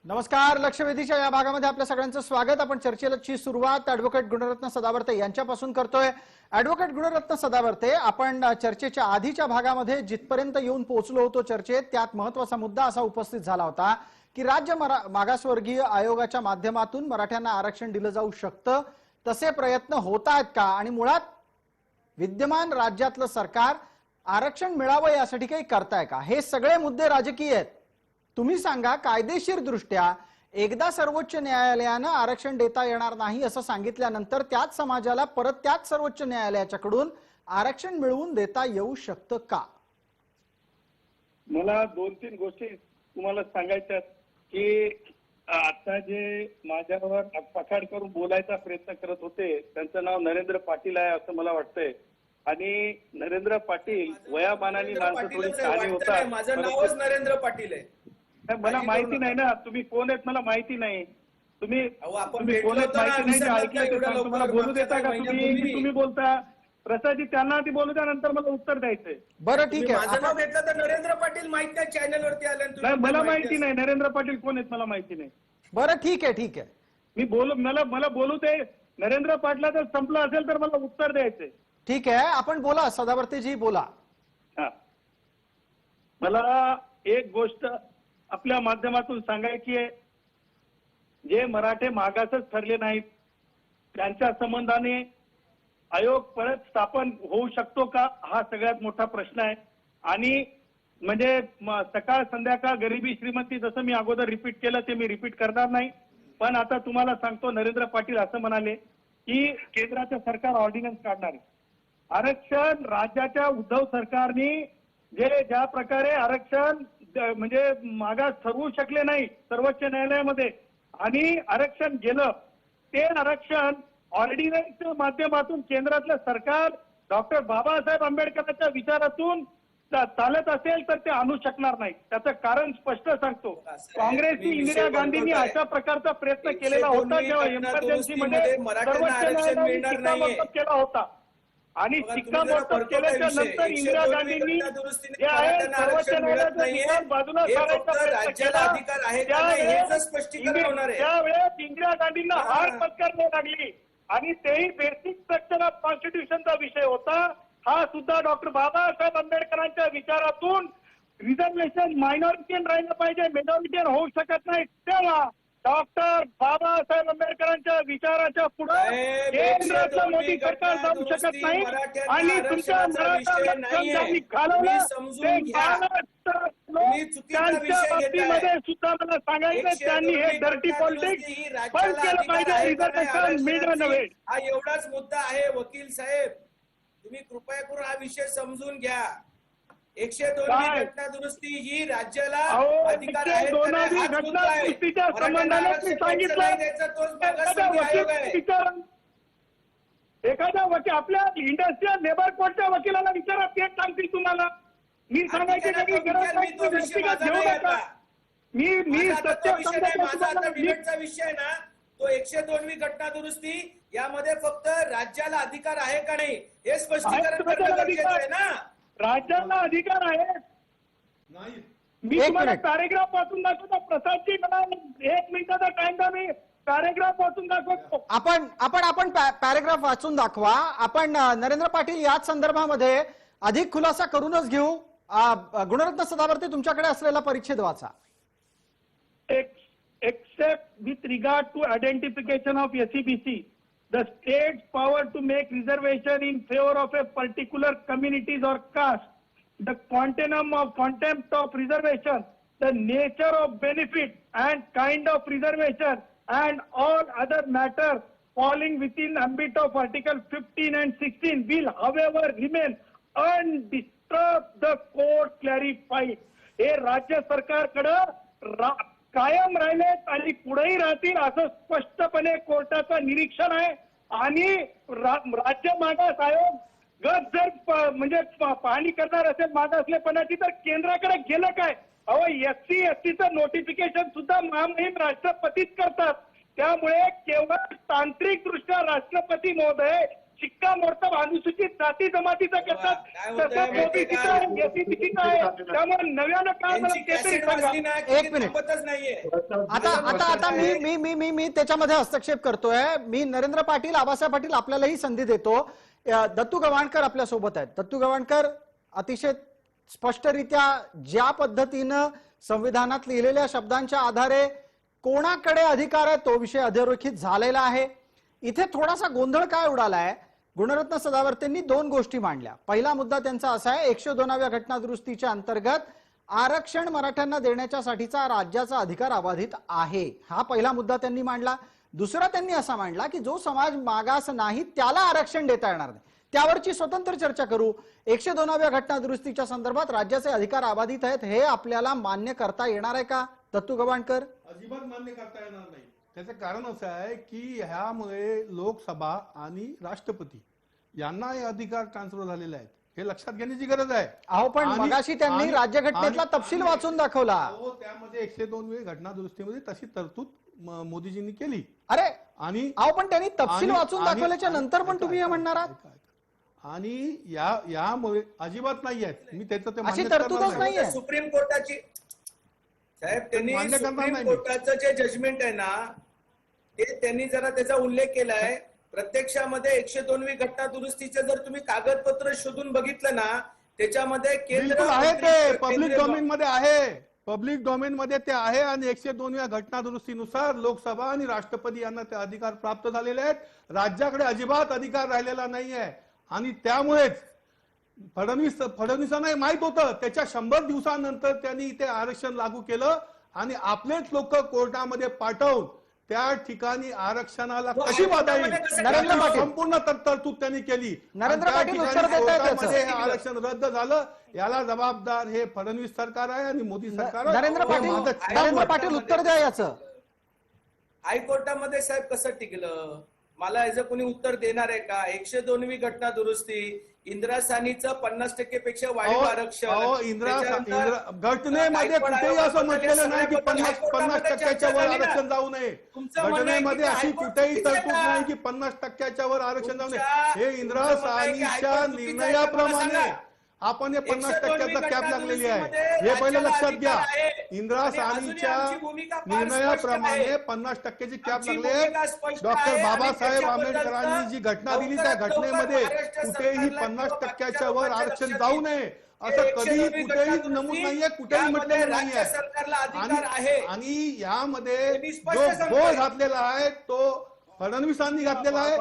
नमस्कार, लक्षवेधीच्या या भागामध्ये आपल्या सगळ्यांचं स्वागत. आपण चर्चेची सुरुवात ॲडव्होकेट गुणरत्न सदावर्ते यांच्यापासून करतोय. ॲडव्होकेट गुणरत्न सदावर्ते, आपण चर्चेच्या आधीच्या भागामध्ये जिथपर्यंत येऊन पोहोचलो होतो चर्चेत, त्यात महत्वाचा मुद्दा असा उपस्थित झाला होता की राज्य मागासवर्गीय आयोगाच्या माध्यमातून मराठ्यांना आरक्षण दिलं जाऊ शकतं, तसे प्रयत्न होत आहेत का? आणि मुळात विद्यमान राज्यातलं सरकार आरक्षण मिळावं यासाठी काही करताय का? हे सगळे मुद्दे राजकीय आहेत. तुम्ही सांगा, कायदेशीर दृष्ट्या एकदा सर्वोच्च न्यायालयानं आरक्षण देता येणार नाही असं सांगितल्यानंतर त्याच समाजाला परत त्याच सर्वोच्च न्यायालयाच्याकडून आरक्षण मिळवून देता येऊ शकतं का? मला 2-3 गोष्टी तुम्हाला सांगायच्या आहेत की आता जे माझ्यावर पखाड करून बोलायचा प्रयत्न करत होते त्यांचं नाव नरेंद्र पाटील आहे असं मला वाटतंय. आणि नरेंद्र पाटील वयामानाने माणसं थोडी शहाणी होतात. माझं नावच नरेंद्र पाटील आहे. मला माहिती नाही ना तुम्ही कोण आहेत, मला माहिती नाही. तुम्ही आपण तुम्ही कोण आहेत माहिती नाही, ते ऐकलं ते सांगतो. मला बोलू देता का तुम्ही? तुम्ही बोलता प्रसादजी, त्यांना आधी बोलू द्या, नंतर मला उत्तर द्यायचंय. बरं ठीक आहे. माझं नाव घेतलं तर नरेंद्र पाटील माहित नाही, चॅनल वरती नाही मला माहिती नाही नरेंद्र पाटील कोण आहेत, मला माहिती नाही. बरं ठीक आहे ठीक आहे. मी बोलू मला बोलू दे. नरेंद्र पाटला जर संपलं असेल तर मला उत्तर द्यायचंय. ठीक आहे आपण बोला, सदावर्तेजी बोला. हा, मला एक गोष्ट आपल्या माध्यमातून सांगायची आहे. जे मराठे मागासच ठरले नाहीत त्यांच्या संबंधाने आयोग परत स्थापन होऊ शकतो का, हा सगळ्यात मोठा प्रश्न आहे. आणि म्हणजे सकाळ संध्याकाळ गरिबी श्रीमंती, जसं मी अगोदर रिपीट केलं ते मी रिपीट करणार नाही. पण आता तुम्हाला सांगतो, नरेंद्र पाटील असं म्हणाले की केंद्राचं सरकार ऑर्डिनन्स काढणार आहे. आरक्षण राज्याच्या उद्धव सरकारने ज्या प्रकारे आरक्षण म्हणजे मागास ठरवू शकले नाही सर्वोच्च न्यायालयामध्ये आणि आरक्षण गेलं, ते आरक्षण ऑर्डिनन्सच्या माध्यमातून केंद्रातलं सरकार डॉक्टर बाबासाहेब आंबेडकरांच्या विचारातून चालत असेल तर ते आणू शकणार नाही. त्याचं कारण स्पष्ट सांगतो. काँग्रेसची इंदिरा गांधींनी अशा प्रकारचा प्रयत्न केलेला होता जेव्हा इमर्जन्सीमध्ये सर्वोच्च न्यायालयाने शिक्कामोर्तब केला होता. आणि शिक्कामोर्तब केल्याच्या नंतर इंदिरा गांधींनी जे आहे सर्वोच्च न्यायालयाचा निकाल बाजूला सारायचा प्रयत्न केला. त्यावेळेस इंदिरा गांधींना हार पत्करावी लागली आणि तेही बेसिक स्ट्रक्चर ऑफ कॉन्स्टिट्यूशनचा विषय होता. हा सुद्धा डॉक्टर बाबासाहेब आंबेडकरांच्या विचारातून रिझर्वेशन मायनॉरिटीयन राहिलं पाहिजे, मेजॉरिटीयन होऊ शकत नाही. तेव्हा डॉक्टर बाबासाहेब आंबेडकरांच्या विचाराच्या पुढे केंद्राचं मोदी सरकार जाऊ शकत नाही. आणि तुमच्या मराठा आरक्षण घालवलं त्यांच्या बाबतीमध्ये सुद्धा मला सांगायचं त्यांनी हे डर्टी पॉलिटिक्स बंद केलं पाहिजे. रिझर्वेशन मिळणं नव्हे. हा एवढाच मुद्दा आहे. वकील साहेब, तुम्ही कृपया करून हा विषय समजून घ्या. 102 घटना दुरुस्ती ही राज्याला अधिकार आहे. घटना दुरुस्तीच्या संबंधाने मी सांगितलं एखाद्या वकील आपल्या इंडस्ट्रियल लेबर कोर्टच्या वकिलाला विचारा, तेच सांगतील तुम्हाला. मी सांगायची काही गरज नाही, व्यक्तिगत घेऊ नका. मी सत्य डिबेटचा विषय आहे ना, तो 102वी घटना दुरुस्ती यामध्ये फक्त राज्याला अधिकार आहे का नाही हे स्पष्टीकरण करणं गरजेचं आहे ना. राज्याला अधिकार आहे. मी तुम्हाला पॅरेग्राफ वाचून दाखवतो. प्रसादजी मला 1 मिनिटाचा टाइम द्या, मी पॅरेग्राफ वाचून दाखवतो. आपण पॅरेग्राफ वाचून दाखवा. आपण नरेंद्र पाटील याच संदर्भामध्ये अधिक खुलासा करूनच घेऊ. गुणरत्न सदावर्ते, तुमच्याकडे असलेला परिच्छेद वाचा. Except with regard to identification of SEBC, the state's power to make reservation in favor of a particular communities or caste, the quantum of contempt of reservation, the nature of benefit and kind of reservation, and all other matters falling within ambit of Article 15 and 16 will, however, remain undisturbed. The court clarified. हे राज्य सरकारकडे कायम राहिलेत आणि पुढेही राहतील असं स्पष्टपणे कोर्टाचं निरीक्षण आहे. आणि राज्य मागास आयोग गट जर म्हणजे पाहणी करणार असेल मागासलेपणाची तर केंद्राकडे गेलं काय? अहो SC STचं नोटिफिकेशन सुद्धा महामहिम राष्ट्रपतीच करतात. त्यामुळे केवळ तांत्रिक दृष्ट्या राष्ट्रपती महोदय शिक्कामोर्तब अनुसूचित जाती जमातीचं करतात, तसं मोदीचं आहे, SEBCचं आहे. त्यामुळे नव्यानं काय मला ते तरी सांगा. 1 मिनिट. आता मी त्याच्यामध्ये हस्तक्षेप करतोय. मी नरेंद्र पाटील, आबासाहेब पाटील आपल्यालाही संधी देतो. दत्तू गवाणकर आपल्या सोबत आहेत. दत्तू गवाणकर, अतिशय स्पष्टरित्या ज्या पद्धतीनं संविधानात लिहिलेल्या शब्दांच्या आधारे कोणाकडे अधिकार आहे तो विषय अधोरेखित झालेला आहे. इथे थोडासा गोंधळ काय उडालाय, गुणरत्न सदावर्तेंनी 2 गोष्टी मांडल्या. पहिला मुद्दा त्यांचा असा आहे, 102व्या घटना दुरुस्तीच्या अंतर्गत आरक्षण मराठ्यांना देण्याच्यासाठीचा राज्याचा अधिकार अबाधित आहे, हा पहिला मुद्दा त्यांनी मांडला. दुसरा त्यांनी असा मांडला की जो समाज मागास नाही त्याला आरक्षण देता येणार नाही, त्यावरची स्वतंत्र चर्चा करू. 102व्या घटना दुरुस्तीच्या संदर्भात राज्याचे अधिकार अबाधित आहेत हे आपल्याला मान्य करता येणार आहे का दत्तू गवाणकर? अजिबात मान्य करता येणार नाही. त्याचं कारण असं आहे की ह्यामुळे लोकसभा आणि राष्ट्रपती यांना हे अधिकार ट्रान्सफर झालेले आहेत, हे लक्षात घेण्याची गरज आहे. अहो पण आणि- मगाशी त्यांनी आणि- राज्यघटनेतला आणि- तपशील आणि- वाचून दाखवला. अहो, त्यामध्ये 102वी घटना दुरुस्तीमध्ये तशी तरतूद मोदीजींनी केली. अरे आणि अहो पण त्यांनी तपशील आणि- वाचून आणि- दाखवल्याच्या नंतर पण ऐका- तुम्ही हे ऐका- म्हणणार आहात? ऐका- ऐका. आणि यामुळे अजिबात नाही आहेत. मी त्याचं ते अशी मान्य करणार तरतूदच नाही. नाहीये. सुप्रीम कोर्टाची साहेब त्यांनी मान्य करणार सुप्रीम नाही मी. कोर्टाचं जे जजमेंट आहे ना ते त्यांनी जरा त्याचा उल्लेख केलाय. प्रत्यक्षामध्ये 102वी घटना दुरुस्तीचे जर तुम्ही कागदपत्र शोधून बघितलं ना त्याच्यामध्ये बिलकुल आहे ते पब्लिक डोमेन मध्ये आहे, पब्लिक डोमेन मध्ये ते आहे. आणि 102व्या घटना दुरुस्तीनुसार लोकसभा आणि राष्ट्रपती यांना ते अधिकार प्राप्त झालेले आहेत. राज्याकडे अजिबात अधिकार राहिलेला नाहीये. आणि त्यामुळेच फडणवीसांना माहित होतं, त्याच्या 100 दिवसानंतर त्यांनी इथे आरक्षण लागू केलं आणि आपलेच लोक कोर्टामध्ये पाठवून त्या ठिकाणी आरक्षणाला कशी बाधा येईल नरेंद्र पाटील. संपूर्ण तरतूद त्यांनी केली. नरेंद्र आणि त्या पाटील ठिकाणी उत्तर देत आहेत कोर्टामध्ये त्याचं. हे आरक्षण रद्द झालं. याला जबाबदार हे फडणवीस सरकार आहे आणि मोदी सरकार आहे. नरेंद्र हे पाटील माझं नरेंद्र पाटील उत्तर द्या याचं. हायकोर्टामध्ये साहेब कसं टिकलं मला याचं कोणी उत्तर देणार आहे का? 102वी घटना दुरुस्ती, इंदिरा साहनीचं 50% पेक्षा वाढीव आरक्षण. घटनेमध्ये कुठेही असं म्हटलेलं नाही की 50% वर आरक्षण जाऊ नये. घटनेमध्ये अशी कुठेही तरतूद नाही की 50% वर आरक्षण जाऊ नये. हे इंदिरा साहनीच्या निर्णयाप्रमाणे आपण हे 50%चा कॅप लागलेली आहे, हे पहिलं लक्षात घ्या. इंदिरा साहनीच्या निर्णयाप्रमाणे 50%ची कॅप लागली आहे. डॉक्टर बाबासाहेब आंबेडकरांनी जी घटना दिली त्या घटनेमध्ये कुठेही 50%च्या वर आरक्षण जाऊ नये असं कधीही कुठेही नमूद नाहीये, कुठेही म्हटलेलं नाहीये. आणि यामध्ये जो बोल घातलेला आहे तो फडणवीसांनी घातलेला आहे.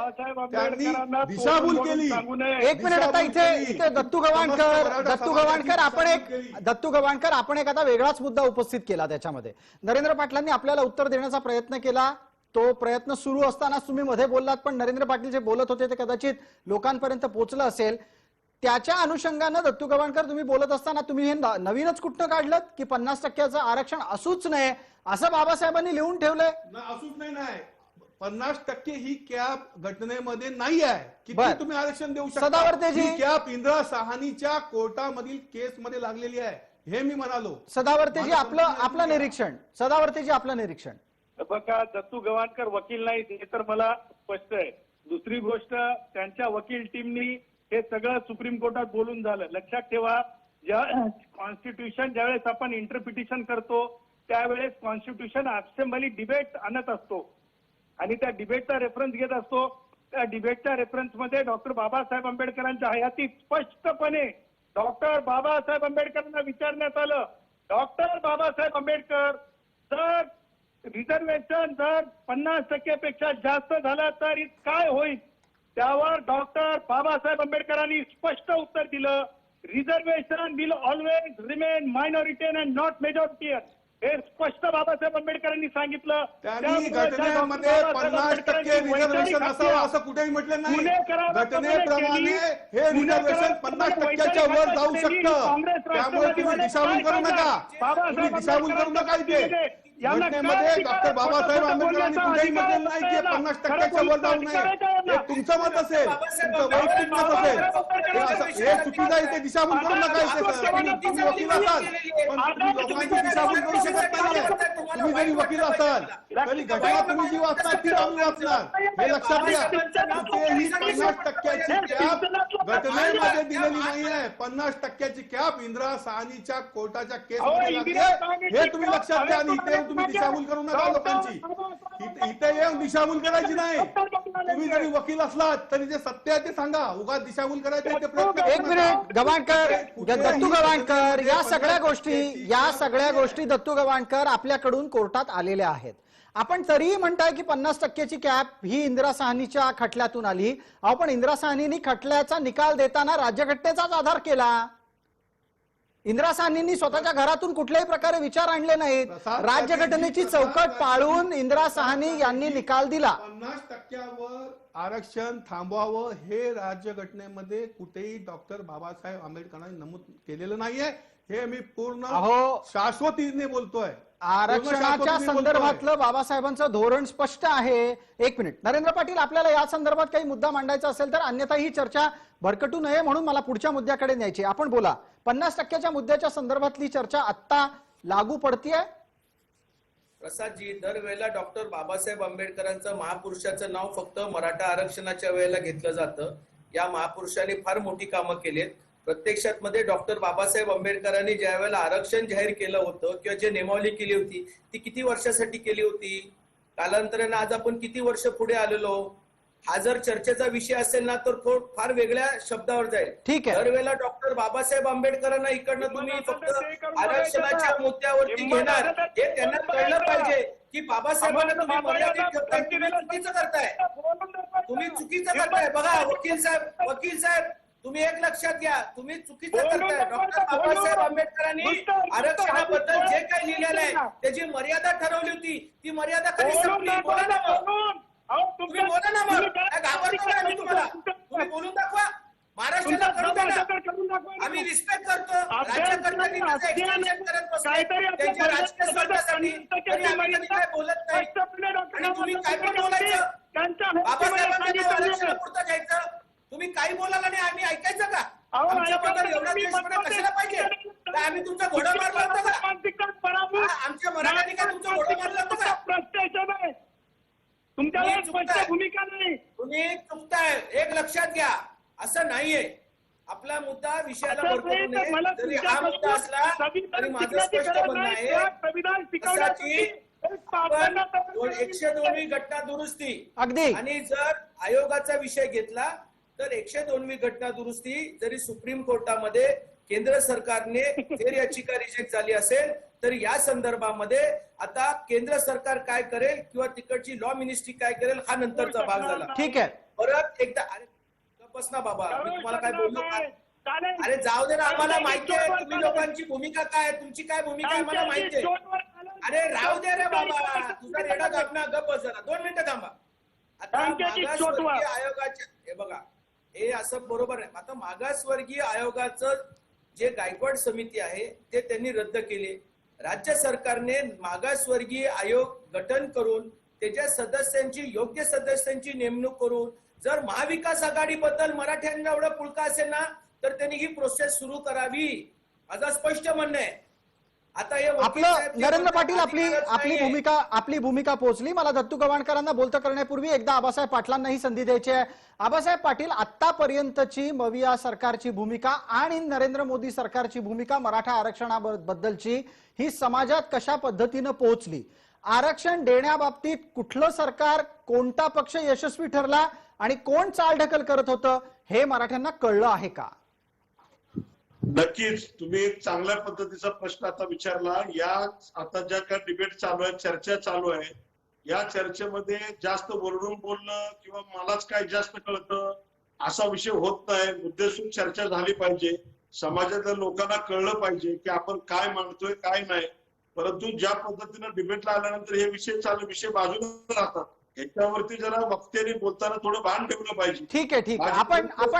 त्यांनी दिशाभूल केली. एक मिनिट आता इथे दत्तू गवाणकर आपण एक आता वेगळाच मुद्दा उपस्थित केला. त्याच्यामध्ये नरेंद्र पाटलांनी आपल्याला उत्तर देण्याचा प्रयत्न केला. तो प्रयत्न सुरू असतानाच तुम्ही मध्ये बोललात, पण नरेंद्र पाटील जे बोलत होते ते कदाचित लोकांपर्यंत पोहोचलं असेल. त्याच्या अनुषंगानं दत्तू गवाणकर तुम्ही बोलत असताना तुम्ही हे नवीनच कुठनं काढलं की 50%चं आरक्षण असूच नये असं बाबासाहेबांनी लिहून ठेवलंय? असूच नाही. 50% ही कॅप घटनेमध्ये नाही आहे. किती तुम्ही आरक्षण देऊ शकता? सदावर्तेजी, ही कॅप इंदिरा साहनीच्या कोर्टामधील केसमध्ये लागलेली आहे, हे मी म्हणालो. सदावर्तेजी आपलं निरीक्षण. सदावर्तेजी आपलं निरीक्षण. बघा, दत्तू गवाणकर वकील नाही हे तर मला स्पष्ट आहे. दुसरी गोष्ट, त्यांच्या वकील टीमनी हे सगळं सुप्रीम कोर्टात बोलून झालं. लक्षात ठेवा, कॉन्स्टिट्यूशन ज्यावेळेस आपण इंटरप्रिटेशन करतो त्यावेळेस कॉन्स्टिट्यूशन असेंब्ली डिबेट आणत असतो आणि त्या डिबेटचा रेफरन्स घेत असतो. त्या डिबेटच्या रेफरन्समध्ये डॉक्टर बाबासाहेब आंबेडकरांच्या हयातीत स्पष्टपणे डॉक्टर बाबासाहेब आंबेडकरांना विचारण्यात आलं, डॉक्टर बाबासाहेब आंबेडकर, जर रिझर्वेशन जर 50% पेक्षा जास्त झालं तर काय होईल? त्यावर डॉक्टर बाबासाहेब आंबेडकरांनी स्पष्ट उत्तर दिलं, reservation will always remain minority and not majority. हे स्पष्ट बाबासाहेब आंबेडकरांनी सांगितलं. त्यांनी घटनेमध्ये 50% रिझर्वेशन असावं असं कुठेही म्हटलं नाही. घटनेप्रमाणे हे रिझर्वेशन 50%च्या वर जाऊ शकतं. त्यामुळे तुम्ही दिशाभूल करू नका. तुम्ही दिशाभूल करू नका. इथे घटनेमध्ये डॉक्टर बाबासाहेब आंबेडकरांनी कुठेही म्हटलेलं नाही की 50%च्या वर जाऊ नये. हे तुमचं मत असेल, तुमचं वैयक्तिक मत असेल, हे चुकीचं आहे. इथे दिशाभूल करू नका. इथे तुम्ही वकील असाल पण तुम्ही लोकांची दिशाभूल करू शकत नाहीये. तुम्ही जरी वकील असाल तरी घटना तुम्ही जी वाचणार ती चांगली वाचणार, हे लक्षात घ्या. कुठेही 50%ची कॅप घटनेमध्ये दिलेली नाहीये. 50%ची कॅप इंदिरा साहनीच्या कोर्टाच्या केसमध्ये लागली, हे तुम्ही लक्षात घ्या. आणि इथे तुम्ही दिशाभूल करू नका लोकांची. इथे येऊन दिशाभूल करायची नाही. तुम्ही जरी वकील असलात तरी जे सत्य आहे ते सांगा. उगाच दिशाभूल करायचे ते प्रयत्न. एक मिनिट गवाणकर, दत्तू गवाणकर, या सगळ्या गोष्टी दत्तू गवाणकर आपल्याकडून कोर्टात आलेल्या आहेत. आपण तरीही म्हणताय की 50%ची कॅप ही इंदिरा साहनीच्या खटल्यातून आली. आपण इंदिरा साहनींनी खटल्याचा निकाल देताना राज्यघटनेचाच आधार केला. इंदिरा साहनींनी स्वतःच्या घरातून कुठल्याही प्रकारे विचार आणले नाहीत. प्रसाद राज्यघटनेची पाटील, चौकट प्रसाद पाळून पाटील, इंदिरा साहनी यांनी निकाल दिला. 50% आरक्षण थांबवावं हे राज्यघटनेमध्ये कुठेही डॉक्टर बाबासाहेब आंबेडकरांनी नमूद केलेलं नाहीये. हे मी पूर्ण शाश्वतीने बोलतोय. आरक्षणाच्या संदर्भातलं बाबासाहेबांचं धोरण स्पष्ट आहे. एक मिनिट नरेंद्र पाटील, आपल्याला या संदर्भात काही मुद्दा मांडायचा असेल तर, अन्यथा ही चर्चा भरकटू नये म्हणून मला पुढच्या मुद्द्याकडे न्यायची. आपण बोला. 50%च्या मुद्द्याच्या संदर्भातली चर्चा आत्ता लागू पडतीये. प्रसादजी, दरवेळेला डॉक्टर बाबासाहेब आंबेडकरांचं महापुरुषाचं नाव फक्त मराठा आरक्षणाच्या वेळेला घेतलं जातं. या महापुरुषांनी फार मोठी कामं केलीत. प्रत्यक्षात मध्ये डॉक्टर बाबासाहेब आंबेडकरांनी ज्या वेळेला आरक्षण जाहीर केलं होतं किंवा जे नियमावली केली होती ती किती वर्षासाठी केली होती? कालांतराने आज आपण किती वर्ष पुढे आलेलो. हा जर चर्चेचा विषय असेल ना तर तो फार वेगळ्या शब्दावर जाईल. ठीक आहे. दरवेळेला डॉक्टर बाबासाहेब आंबेडकरांना इकडनं तुम्ही फक्त आरक्षणाच्या मुद्द्यावरती घेणार, हे त्यांना कळलं पाहिजे की बाबासाहेबांना तुम्ही मर्यादित ठेवताय, तुम्ही चुकीचं करताय. तुम्ही चुकीचं करताय. बघा वकील साहेब तुम्ही एक लक्षात घ्या, तुम्ही चुकीचं करताय. डॉक्टर बाबासाहेब आंबेडकरांनी आरक्षणाबद्दल जे काही लिहिलेलं आहे त्याची मर्यादा ठरवली होती. ती मर्यादा कधी संपली? बोला ना मग. तुम्ही बोला ना मग. घाबरतो नाही आम्ही तुम्हाला. तुम्ही बोलून दाखवा. महाराष्ट्राला करू द्या ना. आम्ही रिस्पेक्ट करतो. राज्यकर्त्यांनी त्याचं एक्सटेन्शन करत बसले त्यांच्या राजकीय स्वार्थासाठी. तरी आम्ही कधी काय बोलत नाही. आणि तुम्ही काय पण बोलायचं. बाबासाहेबांना आरक्षणापुरतं घ्यायचं. तुम्ही काही बोलायला नाही, आम्ही ऐकायचं का? आमच्याबद्दल एवढा द्वेषपणा कशाला पाहिजे? आम्ही तुमचा घोडा मारला होता का? आमच्या मराठ्यांनी काय तुमचा घोडा मारला होता का? भूमिका नाही. तुम्ही चुकताय. एक लक्षात घ्या, असं नाहीये. आपला मुद्दा विषयाला भरकटू नये. जरी हा मुद्दा असला तरी माझं स्पष्ट म्हणणं आहे 102वी घटना दुरुस्ती अगदी. आणि जर आयोगाचा विषय घेतला तर 102वी घटना दुरुस्ती जरी सुप्रीम कोर्टामध्ये केंद्र सरकारने फेर याचिका रिजेक्ट झाली असेल तर या संदर्भामध्ये आता केंद्र सरकार काय करेल किंवा तिकडची लॉ मिनिस्ट्री काय करेल हा नंतरचा भाग झाला. ठीक आहे. परत एकदा बस ना बाबा, मी तुम्हाला काय बोललो का? अरे जाऊ दे ना, आम्हाला माहिती आहे तुम्ही लोकांची भूमिका काय, तुमची काय भूमिका आहे मला माहिती आहे. अरे राहू दे रे बाबा, तुझा रेडा गप गप बस जरा 2 मिनिटं थांबा. आता मागासवर्गीय आयोगाचे हे बघा, हे असं बरोबर आहे. आता मागासवर्गीय आयोगाचं जे गायकवाड समिती आहे ते त्यांनी रद्द केले. राज्य सरकारने मागासवर्गीय आयोग गठन करून त्याच्या सदस्यांची योग्य सदस्यांची नेमणूक करून जर महाविकास आघाडीबद्दल मराठ्यांना एवढा पुळका असेल ना तर त्यांनी ही प्रोसेस सुरू करावी. माझं स्पष्ट म्हणणं आहे. आता हे आपलं नरेंद्र पाटील आपली भूमिका पोहोचली. मला दत्तू गवाणकरांना बोलतं करण्यापूर्वी एकदा आबासाहेब पाटलांना ही संधी द्यायची आहे. आबासाहेब पाटील, आतापर्यंतची मविया सरकारची भूमिका आणि नरेंद्र मोदी सरकारची भूमिका मराठा आरक्षणाबद्दलची ही समाजात कशा पद्धतीनं पोहोचली? आरक्षण देण्याबाबतीत कुठलं सरकार, कोणता पक्ष यशस्वी ठरला आणि कोण चालढकल करत होतं हे मराठ्यांना कळलं आहे का? नक्कीच तुम्ही एक चांगल्या पद्धतीचा प्रश्न आता विचारला. या आता ज्या काही डिबेट चालू आहे, चर्चा चालू आहे, या चर्चेमध्ये जास्त वरडून बोलणं किंवा मलाच काय जास्त कळतं असा विषय होत नाही. मुद्देसूद चर्चा झाली पाहिजे. समाजातल्या लोकांना कळलं पाहिजे की आपण काय मांडतोय काय नाही. परंतु ज्या पद्धतीनं डिबेटला आल्यानंतर हे विषय बाजूला राहतात. याच्यावरती जरा वक्त्यांनी बोलताना थोडं भान ठेवलं पाहिजे. ठीक आहे.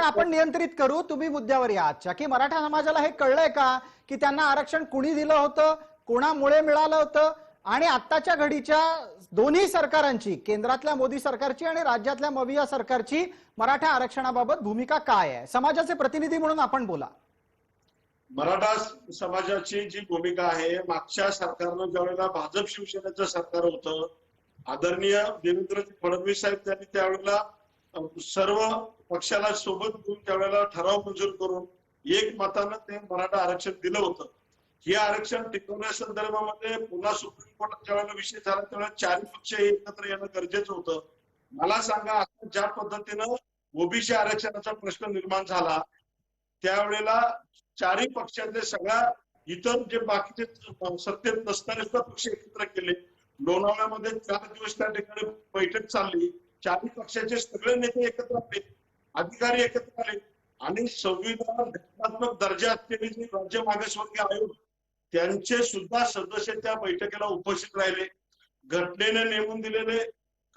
आपण नियंत्रित करू. तुम्ही मुद्द्यावर या आजच्या, की मराठा समाजाला हे कळलंय का की त्यांना आरक्षण कुणी दिलं होतं, कोणामुळे मिळालं होतं आणि आत्ताच्या घडीच्या दोन्ही सरकारांची, केंद्रातल्या मोदी सरकारची आणि राज्यातल्या मविया सरकारची मराठा आरक्षणाबाबत भूमिका काय आहे? समाजाचे प्रतिनिधी म्हणून आपण बोला. मराठा समाजाची जी भूमिका आहे, मागच्या सरकारनं ज्यावेळेला भाजप शिवसेनेचं सरकार होतं, आदरणीय देवेंद्र फडणवीस साहेब त्यांनी त्यावेळेला सर्व पक्षाला सोबत घेऊन त्यावेळेला ठराव मंजूर करून एक मतानं ते मराठा आरक्षण दिलं होतं. हे आरक्षण टिकवण्या संदर्भामध्ये पुन्हा सुप्रीम कोर्टात ज्यावेळेला विषय झाला त्यावेळेला 4 पक्ष एकत्र येणं गरजेचं होतं. मला सांगा, ज्या पद्धतीनं ओबीसी आरक्षणाचा प्रश्न निर्माण झाला त्यावेळेला 4 पक्षांचे सगळ्या इतर जे बाकीचे सत्तेत नसणारे पक्ष एकत्र केले. लोणावळ्यामध्ये 4 दिवस त्या ठिकाणी बैठक चालली. 4 पक्षाचे सगळे नेते एकत्र आले, अधिकारी एकत्र आले आणि संविधान घटनात्मक दर्जा असलेले जे राज्य मागासवर्गीय आयोग त्यांचे सुद्धा सदस्य त्या बैठकीला उपस्थित राहिले. घटनेने नेमून दिलेले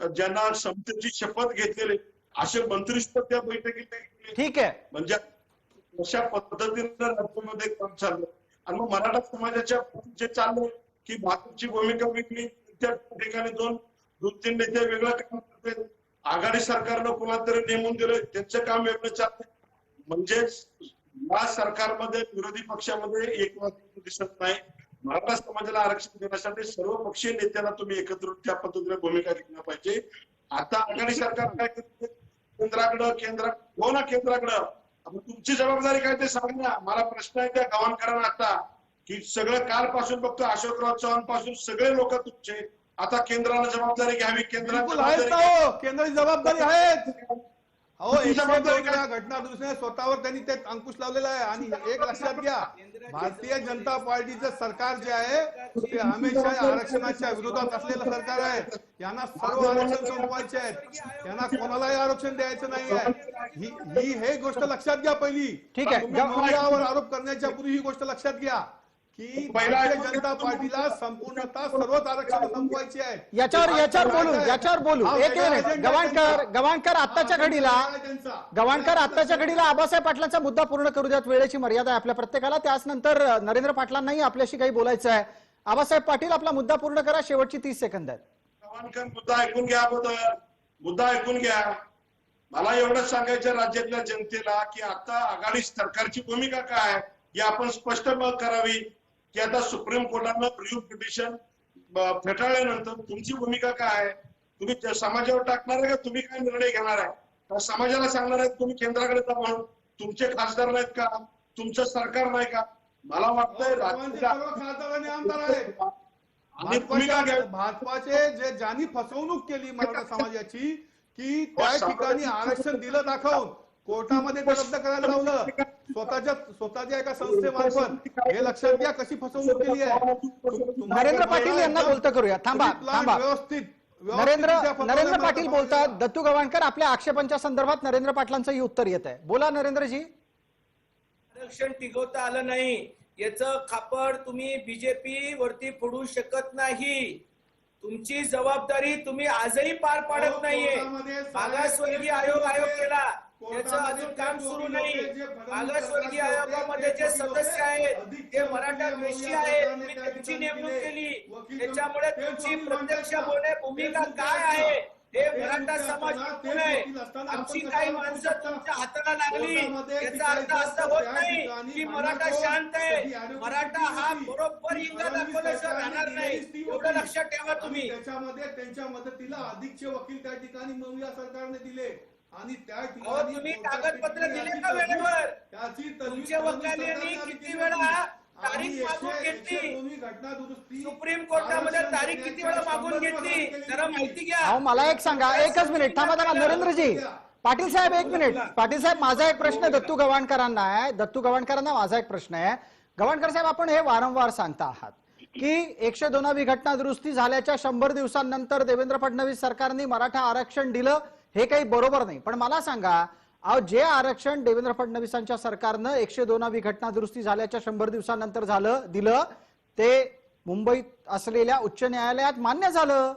ज्यांना समतेची शपथ घेतलेले असे मंत्री सुद्धा त्या बैठकीत गेले. ठीक आहे. म्हणजे अशा पद्धतीने राज्यामध्ये काम चाललं. आणि मग मराठा समाजाच्या जे चाललं की भाजपची भूमिका वेगळी, त्या ठिकाणी दोन तीन नेते वेगळं काम करतात, आघाडी सरकारनं कुणाला तरी नेमून दिलं त्यांचं काम वेगळं चाललंय. म्हणजेच या सरकारमध्ये विरोधी पक्षामध्ये एकमत दिसत नाही. मराठा समाजाला आरक्षण देण्यासाठी सर्व पक्षीय नेत्यांना तुम्ही एकत्र त्या पद्धतीने भूमिका घेतल्या पाहिजे. आता आघाडी सरकार काय करते, केंद्राकडं हो ना, केंद्राकडं तुमची जबाबदारी काय ते सांगा ना. मला प्रश्न आहे त्या गव्हाणकरांना आता की सगळं कालपासून बघतो अशोकराव चव्हाण पासून सगळे लोक तुमचे, आता केंद्राला जबाबदारी घ्यावी. बिलकुल आहेत ना हो, केंद्राची जबाबदारी आहेत. अहो 102 घटना दुरुस्तीने स्वतःवर त्यांनी ते अंकुश लावलेला आहे. आणि एक लक्षात घ्या, भारतीय जनता पार्टीचं सरकार जे आहे ते हमेशा आरक्षणाच्या विरोधात असलेलं सरकार आहे. यांना सर्व आरक्षण संपवायचे आहेत, यांना कोणालाही आरक्षण द्यायचं नाही आहे. ही हे गोष्ट लक्षात घ्या पहिली. ठीक आहे. मौल्यावर आरोप करण्याच्या पूर्वी ही गोष्ट लक्षात घ्या की भारतीय जनता पार्टीला संपूर्णतः सर्वच आरक्षण संपवायची आहे. याच्यावर बोलू एक मिनिट. गव्हाणकर आत्ताच्या घडीला आबासाहेब पाटलांचा मुद्दा पूर्ण करू द्यात. वेळेची मर्यादा आहे आपल्या प्रत्येकाला. त्याच नंतर नरेंद्र पाटलांनाही आपल्याशी काही बोलायचं आहे. आबासाहेब पाटील आपला मुद्दा पूर्ण करा, शेवटची 30 सेकंद आहेत. गव्हाणकर मुद्दा ऐकून घ्या, मुद्दा ऐकून घ्या. मला एवढंच सांगायचं राज्यातल्या जनतेला की आता आघाडी सरकारची भूमिका काय ही आपण स्पष्ट करावी. की आता सुप्रीम कोर्टानं रिव्ह्यू पिटिशन फेटाळल्यानंतर तुमची भूमिका काय आहे, तुम्ही समाजावर टाकणार आहे का तुम्ही काय निर्णय घेणार आहे. समाजाला सांगणार आहे तुम्ही केंद्राकडे जा म्हणून, तुमचे खासदार नाहीत का, तुमचं सरकार नाही का. मला वाटतंय भाजपाचे जे ज्यांनी फसवणूक केली मराठा समाजाची की त्या ठिकाणी आरक्षण दिलं दाखवून कोर्टामध्ये ते रद्द करायला लावलं स्वतःच्या एका संस्थेमार्फत. हे लक्षात घ्या कशी फसवणूक केली आहे. नरेंद्र पाटील यांना बोलतं करूया. थांबा. व्यवस्थित नरेंद्र पाटील बोलतात. दत्तू गव्हाणकर आपल्या आक्षेपांच्या संदर्भात नरेंद्र पाटलांचंही उत्तर येत आहे. बोला नरेंद्रजी. आरक्षण टिकवता आलं नाही याचं खापर तुम्ही बीजेपी वरती फोडू शकत नाही. तुमची जबाबदारी तुम्ही आजही पार पाडत नाहीये. मागासवर्गीय आयोग केला, त्याचं अजून काम सुरू नाही. मागासवर्गीय आयोगामध्ये जे सदस्य आहेत ते मराठा द्वेषी आहेत. तुम्ही त्यांची नेमणूक केली, त्याच्यामुळे तुमची प्रत्यक्ष भूमिका काय आहे हे मराठा समाज बघतोय. आमची काही माणसं तुमच्या हाताला लागली याचा अर्थ असा होत नाही की मराठा शांत आहे. मराठा हा बरोबर इंगा दाखवल्याशिवाय राहणार नाही, एवढं लक्षात ठेवा तुम्ही. त्याच्यामध्ये त्यांच्या मदतीला अधिकचे वकील त्या ठिकाणी मौर्या सरकारने दिले आणि त्या ठिकाणी तुम्ही कागदपत्र दिले का वेळेवर. तुमच्या वकिलांनी किती वेळा तारीख मागून घेतली, सुप्रीम कोर्टामध्ये तारीख किती वेळा मागून घेतली जरा माहिती घ्या. मला एक सांगा, एकच मिनिट थांबा. नरेंद्रजी, पाटील साहेब एक मिनिट. पाटील साहेब, माझा एक प्रश्न दत्तू गव्हाणकरांना आहे. माझा एक प्रश्न आहे. गव्हाणकर साहेब, आपण हे वारंवार सांगता आहात की 102वी घटना दुरुस्ती झाल्याच्या 100 दिवसांनंतर देवेंद्र फडणवीस सरकारने मराठा आरक्षण दिलं, हे काही बरोबर नाही. पण मला सांगा, जे आरक्षण देवेंद्र फडणवीसांच्या सरकारनं 102वी घटना दुरुस्ती झाल्याच्या 100 दिवसांनंतर दिलं ते मुंबईत असलेल्या उच्च न्यायालयात मान्य झालं.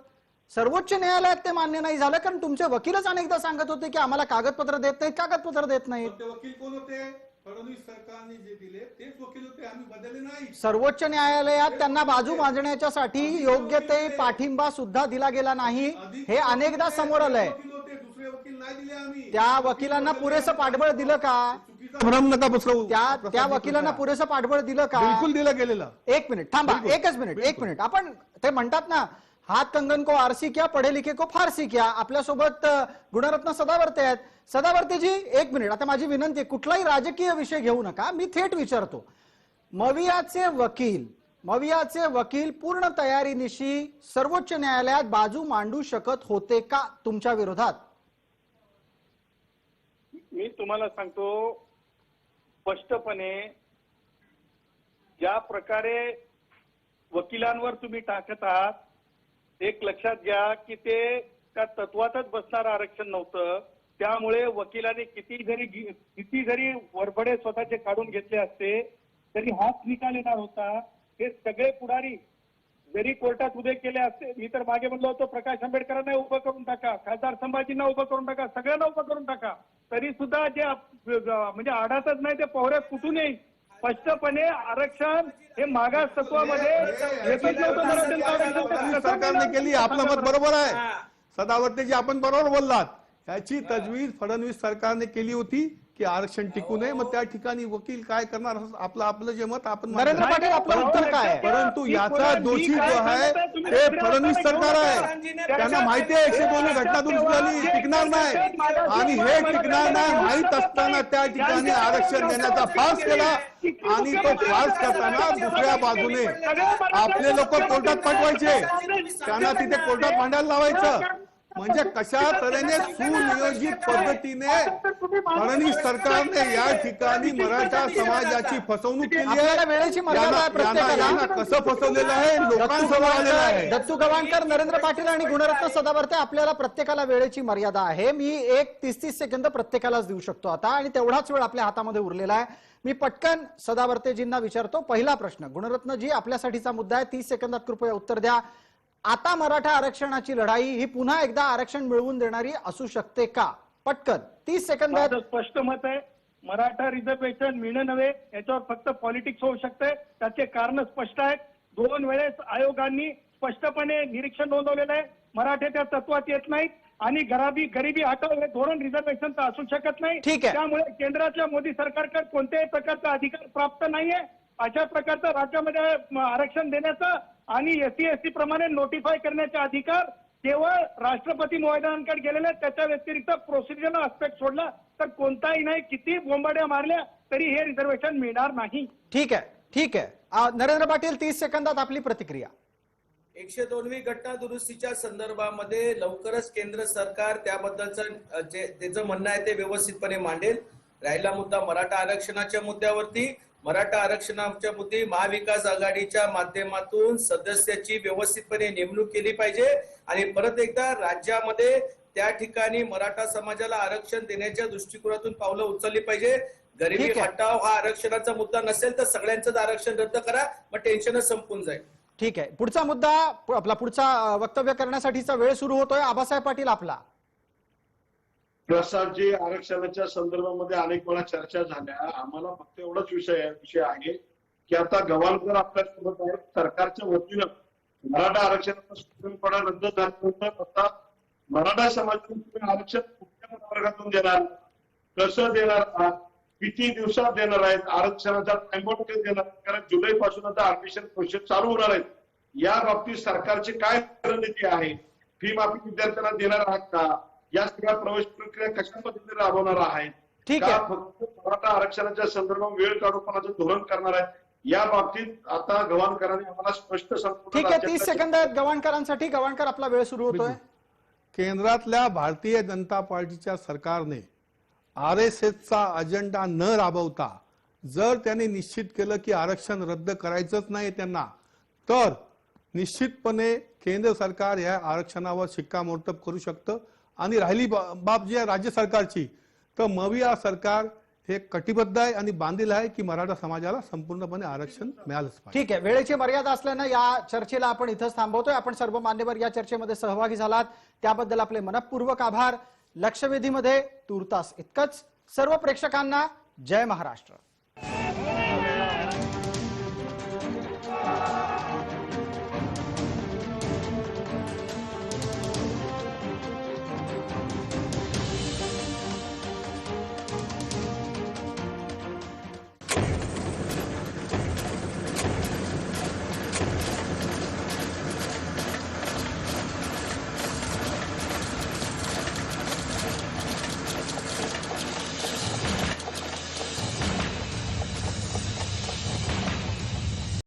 सर्वोच्च न्यायालयात ते मान्य नाही झालं कारण तुमचे वकीलच अनेकदा सांगत होते की आम्हाला कागदपत्र देत नाहीत. वकील कोण होते? फडणवीस सरकारने जे दिले तेच वकील होते, आम्ही बदलले नाही. सर्वोच्च न्यायालयात त्यांना बाजू मांडण्याच्यासाठी योग्य ते पाठिंबा सुद्धा दिला गेला नाही, हे अनेकदा समोर आलंय. दुसरे वकील नाही दिले आम्ही. त्या वकिलांना पुरेसं पाठबळ दिलं का? भ्रम नका पसरवू. त्या वकिलांना पुरेसं पाठबळ दिलं का? बिलकुल दिलं गेलेलं. एक मिनिट थांबा, एक मिनिट. आपण ते म्हणतात ना, हात कंगन को आरसी क्या, पढे लिखे को फारसी क्या. आपल्यासोबत गुणरत्न सदावर्ते आहेत. सदावर्तेजी, एक मिनिट. आता माझी विनंती, कुठलाही राजकीय विषय घेऊ नका, मी थेट विचारतो. मवियाचे वकील पूर्ण तयारीनिशी सर्वोच्च न्यायालयात बाजू मांडू शकत होते का तुमच्या विरोधात? मी तुम्हाला सांगतो स्पष्टपणे, ज्या प्रकारे वकिलांवर तुम्ही टाकत आहात, एक लक्षात घ्या की ते त्या तत्वातच बसणारं आरक्षण नव्हतं. त्यामुळे वकिलांनी किती जरी वरबडे स्वतःचे काढून घेतले असते तरी हाच निकाल येणार होता. हे सगळे पुढारी जरी कोर्टात उभे केले असते, मी तर मागे म्हणलो होतो प्रकाश आंबेडकरांना उभं करून टाका, खासदार संभाजींना उभं करून टाका, सगळ्यांना उभं करून टाका, तरी सुद्धा जे म्हणजे आडातच नाही ते पोहऱ्यात कुठून येईल. स्पष्टपणे आरक्षण हे मागास तत्वामध्ये येतच नव्हतं मराठ्यांचं आरक्षण. फडणवीस सरकारने केली, आपलं मत बरोबर आहे सदावर्तेजी, आपण बरोबर बोललात. याची तजवीज फडणवीस सरकारने केली होती की आरक्षण टिकू नये. मग त्या ठिकाणी वकील काय करणार, आपलं जे मत आपण नरेंद्र मांडलं. पाटील आपलं उत्तर काय आहे? परंतु याचा दोषी जो आहे ते फडणवीस सरकार आहे. त्यांना माहिती आहे 102 घटना दुरुस्त झाली, टिकणार नाही, आणि हे टिकणार नाही माहीत असताना त्या ठिकाणी आरक्षण देण्याचा फार्स केला. आणि तो फार्स करताना दुसऱ्या बाजूने आपले लोक कोर्टात पाठवायचे, त्यांना तिथे कोर्टात भांडायला लावायचं. म्हणजे कशा तऱ्हेने सुनियोजित पद्धतीने फडणवीस सरकारने या ठिकाणी मराठा समाजाची फसवणूक केली आपल्याला आहे. वेळेची मर्यादा आहे प्रत्येकाला. यांना कसं फसवलेलं आहे, लोकांसमोर आलेलं आहे. दत्तू गवाणकर, नरेंद्र पाटील आणि गुणरत्न सदावर्ते, आपल्याला प्रत्येकाला वेळेची मर्यादा आहे. मी 30 सेकंद प्रत्येकालाच देऊ शकतो आता, आणि तेवढाच वेळ आपल्या हातामध्ये उरलेला आहे. मी पटकन सदावर्तेजींना विचारतो. पहिला प्रश्न, गुणरत्नजी आपल्यासाठीचा मुद्दा आहे, 30 सेकंदात कृपया उत्तर द्या. आता मराठा आरक्षणाची लढाई ही पुन्हा एकदा आरक्षण मिळवून देणारी असू शकते का? पटकन 30 सेकंदात. माझं स्पष्ट मत आहे, मराठा रिझर्वेशन मिळणं नव्हे, याच्यावर फक्त पॉलिटिक्स होऊ शकते. त्याचे कारण स्पष्ट आहेत. 2 वेळेस आयोगांनी स्पष्टपणे निरीक्षण नोंदवलेलं आहे. मराठे त्या तत्वात येत नाहीत, आणि गरिबी हटाव हे धोरण रिझर्वेशनचं असू शकत नाही. ठीक आहे. त्यामुळे केंद्रातल्या मोदी सरकारकडे कोणत्याही प्रकारचा अधिकार प्राप्त नाहीये अशा प्रकारचं राज्यामध्ये आरक्षण देण्याचा आणि SC/ST प्रमाणे नोटिफाय करण्याचे अधिकार केवळ राष्ट्रपती महोदयांकडे गेलेले. त्याच्या व्यतिरिक्त प्रोसिजरल आस्पेक्ट सोडला तर कोणताही नाही. किती बोंबाड्या मारल्या तरी हे रिझर्वेशन मिळणार नाही. ठीक आहे, ठीक आहे. नरेंद्र पाटील, 30 सेकंदात आपली प्रतिक्रिया. 102वी घटना दुरुस्तीच्या संदर्भामध्ये लवकरच केंद्र सरकार त्याबद्दलचं जे त्याचं म्हणणं आहे ते व्यवस्थितपणे मांडेल. राहिला मुद्दा मराठा आरक्षणाच्या मुद्द्यावरती, मराठा आरक्षणाच्या मुद्दे महाविकास आघाडीच्या माध्यमातून सदस्याची व्यवस्थितपणे नेमणूक केली पाहिजे, आणि परत एकदा राज्यामध्ये त्या ठिकाणी मराठा समाजाला आरक्षण देण्याच्या दृष्टिकोनातून पावलं उचलली पाहिजे. गरिबी ठीक आहे. हटाव हा आरक्षणाचा मुद्दा नसेल तर सगळ्यांचंच आरक्षण रद्द करा, मग टेन्शनच संपून जाईल. ठीक आहे. पुढचा मुद्दा, आपला पुढचा वक्तव्य करण्यासाठीचा वेळ सुरू होतोय. आबासाहेब पाटील आपला. प्रसादजी, आरक्षणाच्या संदर्भामध्ये अनेक वेळा चर्चा झाल्या. आम्हाला फक्त एवढाच विषय आहे की आता गवाणकर आपल्यासोबत आहेत. सरकारच्या वतीनं मराठा आरक्षणाचा सुप्रीम कोर्टात रद्द झाल्यानंतर आता मराठा समाजाला तुम्ही आरक्षण कुठल्या वर्गातून देणार, कसं देणार, किती दिवसात देणार आहेत, आरक्षणाचा टाइमआउट कधी देणार, कारण जुलै पासून आता ऍडमिशन प्रोसेस चालू होणार आहेत. या बाबतीत सरकारची काय रणनीती आहे? फी माफी विद्यार्थ्यांना देणार आहात का? या सगळ्या प्रवेश प्रक्रिया कशा पद्धतीने राबवणार आहेत? ठीक का आहे. फक्त मराठा आरक्षणाच्या संदर्भात वेळ काढूपणाचं धोरण करणार आहे? या बाबतीत आता गवाणकरांनी आम्हाला स्पष्ट संपूर्ण ठीक आहे, 30 सेकंद आहेत गवाणकरांसाठी. गवाणकर, आपला वेळ सुरू होतोय. केंद्रातल्या भारतीय जनता पार्टीच्या सरकारने RSSचा अजेंडा न राबवता जर त्यांनी निश्चित केलं की आरक्षण रद्द करायचंच नाही त्यांना, तर निश्चितपणे केंद्र सरकार या आरक्षणावर शिक्कामोर्तब करू शकतं. आणि राहिली बाब जी आहे राज्य सरकारची, तर मविया सरकार हे कटिबद्ध आहे आणि बांधील आहे की मराठा समाजाला संपूर्णपणे आरक्षण मिळालंच पाहिजे. ठीक आहे. वेळेची मर्यादा असल्यानं या चर्चेला आपण इथंच थांबवतोय. आपण सर्व मान्यवर या चर्चेमध्ये सहभागी झालात त्याबद्दल आपले मनपूर्वक आभार. लक्षवेधीमध्ये तूर्तास इतकंच. सर्व प्रेक्षकांना जय महाराष्ट्र.